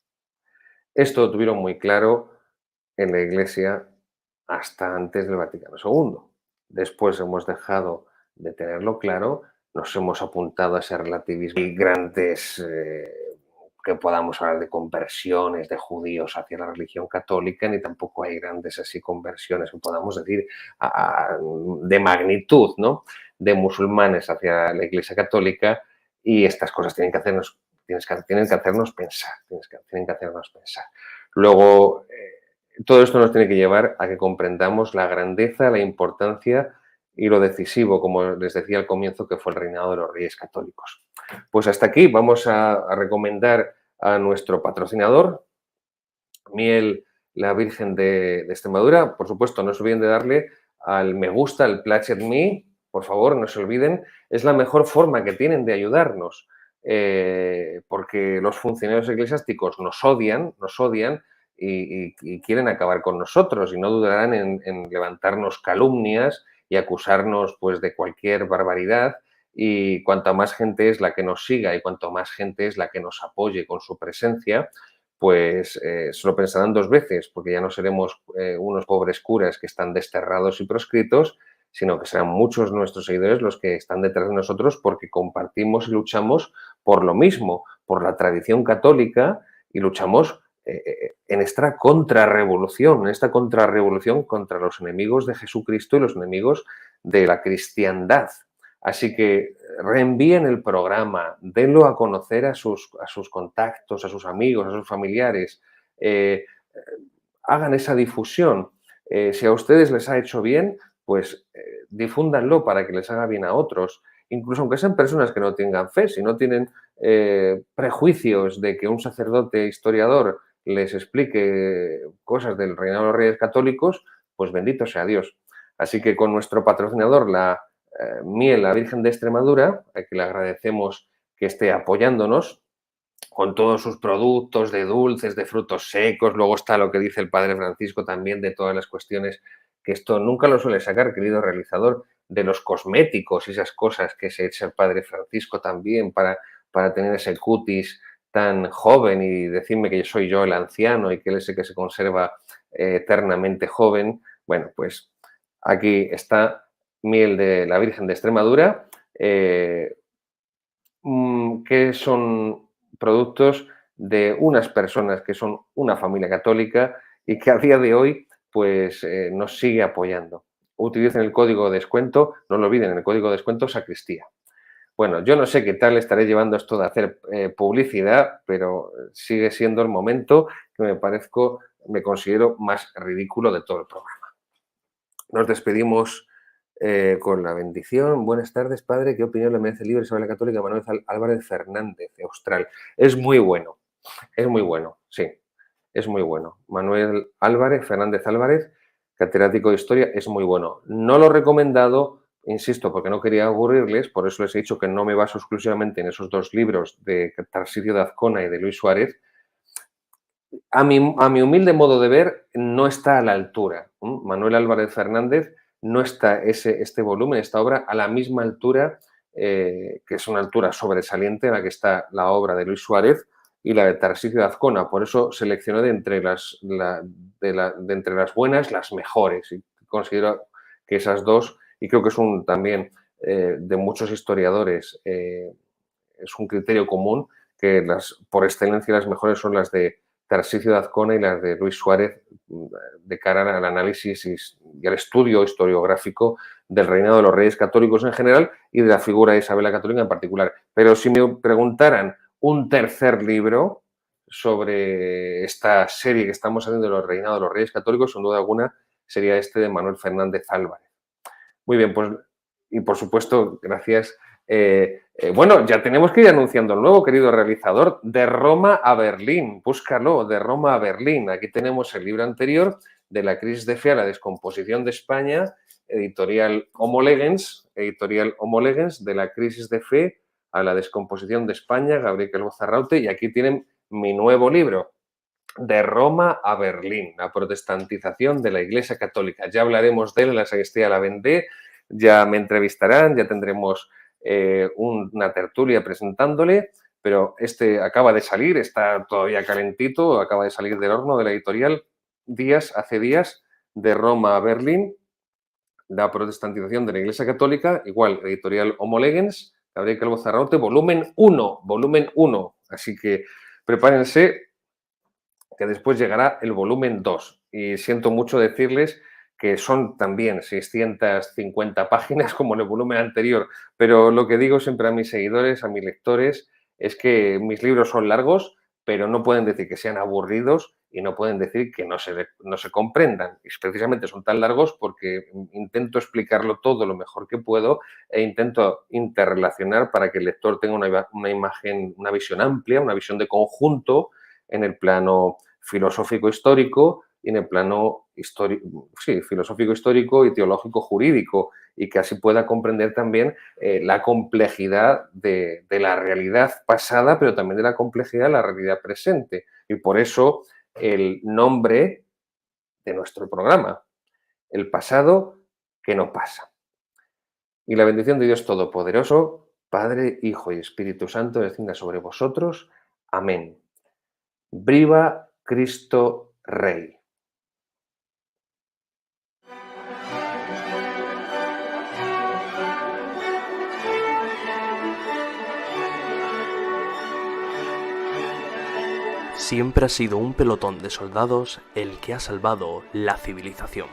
Esto lo tuvieron muy claro en la Iglesia hasta antes del Vaticano II. Después hemos dejado de tenerlo claro, nos hemos apuntado a ese relativismo y grandes que podamos hablar de conversiones de judíos hacia la religión católica, ni tampoco hay grandes así conversiones que podamos decir de magnitud, ¿no? De musulmanes hacia la Iglesia católica, y estas cosas tienen que hacernos, tienen que hacernos pensar, tienen que hacernos pensar. Luego, todo esto nos tiene que llevar a que comprendamos la grandeza, la importancia y lo decisivo, como les decía al comienzo, que fue el reinado de los reyes católicos. Pues hasta aquí vamos a recomendar a nuestro patrocinador, Miel la Virgen de Extremadura. Por supuesto, no se olviden de darle al me gusta, al Plachet Me, por favor, no se olviden. Es la mejor forma que tienen de ayudarnos, porque los funcionarios eclesiásticos nos odian y quieren acabar con nosotros, y no dudarán en levantarnos calumnias y acusarnos, pues, de cualquier barbaridad. Y cuanta más gente es la que nos siga y cuanto más gente es la que nos apoye con su presencia, pues se lo pensarán dos veces, porque ya no seremos unos pobres curas que están desterrados y proscritos, sino que serán muchos nuestros seguidores los que están detrás de nosotros, porque compartimos y luchamos por lo mismo, por la tradición católica, y luchamos en esta contrarrevolución contra los enemigos de Jesucristo y los enemigos de la cristiandad. Así que reenvíen el programa, denlo a conocer a sus contactos, a sus amigos, a sus familiares, hagan esa difusión. Si a ustedes les ha hecho bien, pues difúndanlo para que les haga bien a otros. Incluso aunque sean personas que no tengan fe, si no tienen prejuicios de que un sacerdote historiador les explique cosas del reinado de los reyes católicos, pues bendito sea Dios. Así que con nuestro patrocinador, la Miel, la Virgen de Extremadura, a que le agradecemos que esté apoyándonos con todos sus productos de dulces, de frutos secos. Luego está lo que dice el Padre Francisco también de todas las cuestiones, que esto nunca lo suele sacar, querido realizador, de los cosméticos y esas cosas que se echa el Padre Francisco también para tener ese cutis tan joven y decirme que soy yo el anciano y que él es el que se conserva eternamente joven. Bueno, pues aquí está Miel de la Virgen de Extremadura, que son productos de unas personas que son una familia católica y que a día de hoy pues nos sigue apoyando. Utilicen el código de descuento, no lo olviden, el código de descuento Sacristía. Bueno, yo no sé qué tal estaré llevando esto de hacer publicidad, pero sigue siendo el momento que me considero más ridículo de todo el programa. Nos despedimos con la bendición. Buenas tardes, padre. ¿Qué opinión le merece el libro sobre la católica Manuel Álvarez Fernández, de Austral? Es muy bueno, sí, es muy bueno. Manuel Álvarez, Fernández Álvarez, catedrático de Historia, es muy bueno. No lo he recomendado insisto, porque no quería aburrirles, por eso les he dicho que no me baso exclusivamente en esos dos libros de Tarsicio de Azcona y de Luis Suárez. A mi humilde modo de ver, no está a la altura. Manuel Álvarez Fernández no está este volumen, esta obra, a la misma altura, que es una altura sobresaliente en la que está la obra de Luis Suárez y la de Tarsicio de Azcona. Por eso seleccioné de entre las buenas, las mejores. Y considero que esas dos, y creo que es también de muchos historiadores, es un criterio común, que por excelencia las mejores son las de Tarsicio de Azcona y las de Luis Suárez de cara al análisis y al estudio historiográfico del reinado de los reyes católicos en general y de la figura de Isabel la Católica en particular. Pero si me preguntaran un tercer libro sobre esta serie que estamos haciendo de los reinados de los reyes católicos, sin duda alguna sería este de Manuel Fernández Álvarez. Muy bien, pues, y por supuesto, gracias. Bueno, ya tenemos que ir anunciando el nuevo, querido realizador, De Roma a Berlín. Búscalo, De Roma a Berlín. Aquí tenemos el libro anterior, De la crisis de fe a la descomposición de España, editorial Homo Legens, De la crisis de fe a la descomposición de España, Gabriel Calvo Zarraute, y aquí tienen mi nuevo libro, De Roma a Berlín, la protestantización de la Iglesia Católica. Ya hablaremos de él en la Sacristía de la Vendée, ya me entrevistarán, ya tendremos una tertulia presentándole, pero este acaba de salir, está todavía calentito, acaba de salir del horno de la editorial hace días, De Roma a Berlín, la protestantización de la Iglesia Católica, igual, editorial Homo Legens, Gabriel Calvo Zarraute, volumen 1. Así que prepárense, que después llegará el volumen 2. Y siento mucho decirles que son también 650 páginas como en el volumen anterior, pero lo que digo siempre a mis seguidores, a mis lectores, es que mis libros son largos, pero no pueden decir que sean aburridos y no pueden decir que no se comprendan. Y precisamente son tan largos porque intento explicarlo todo lo mejor que puedo e intento interrelacionar para que el lector tenga una imagen, una visión amplia, una visión de conjunto en el plano filosófico-histórico y en el plano filosófico-histórico y teológico-jurídico, y que así pueda comprender también la complejidad de la realidad pasada, pero también de la complejidad de la realidad presente. Y por eso el nombre de nuestro programa, El pasado que no pasa. Y la bendición de Dios Todopoderoso, Padre, Hijo y Espíritu Santo, descienda sobre vosotros. Amén. Viva Cristo Rey. Siempre ha sido un pelotón de soldados el que ha salvado la civilización.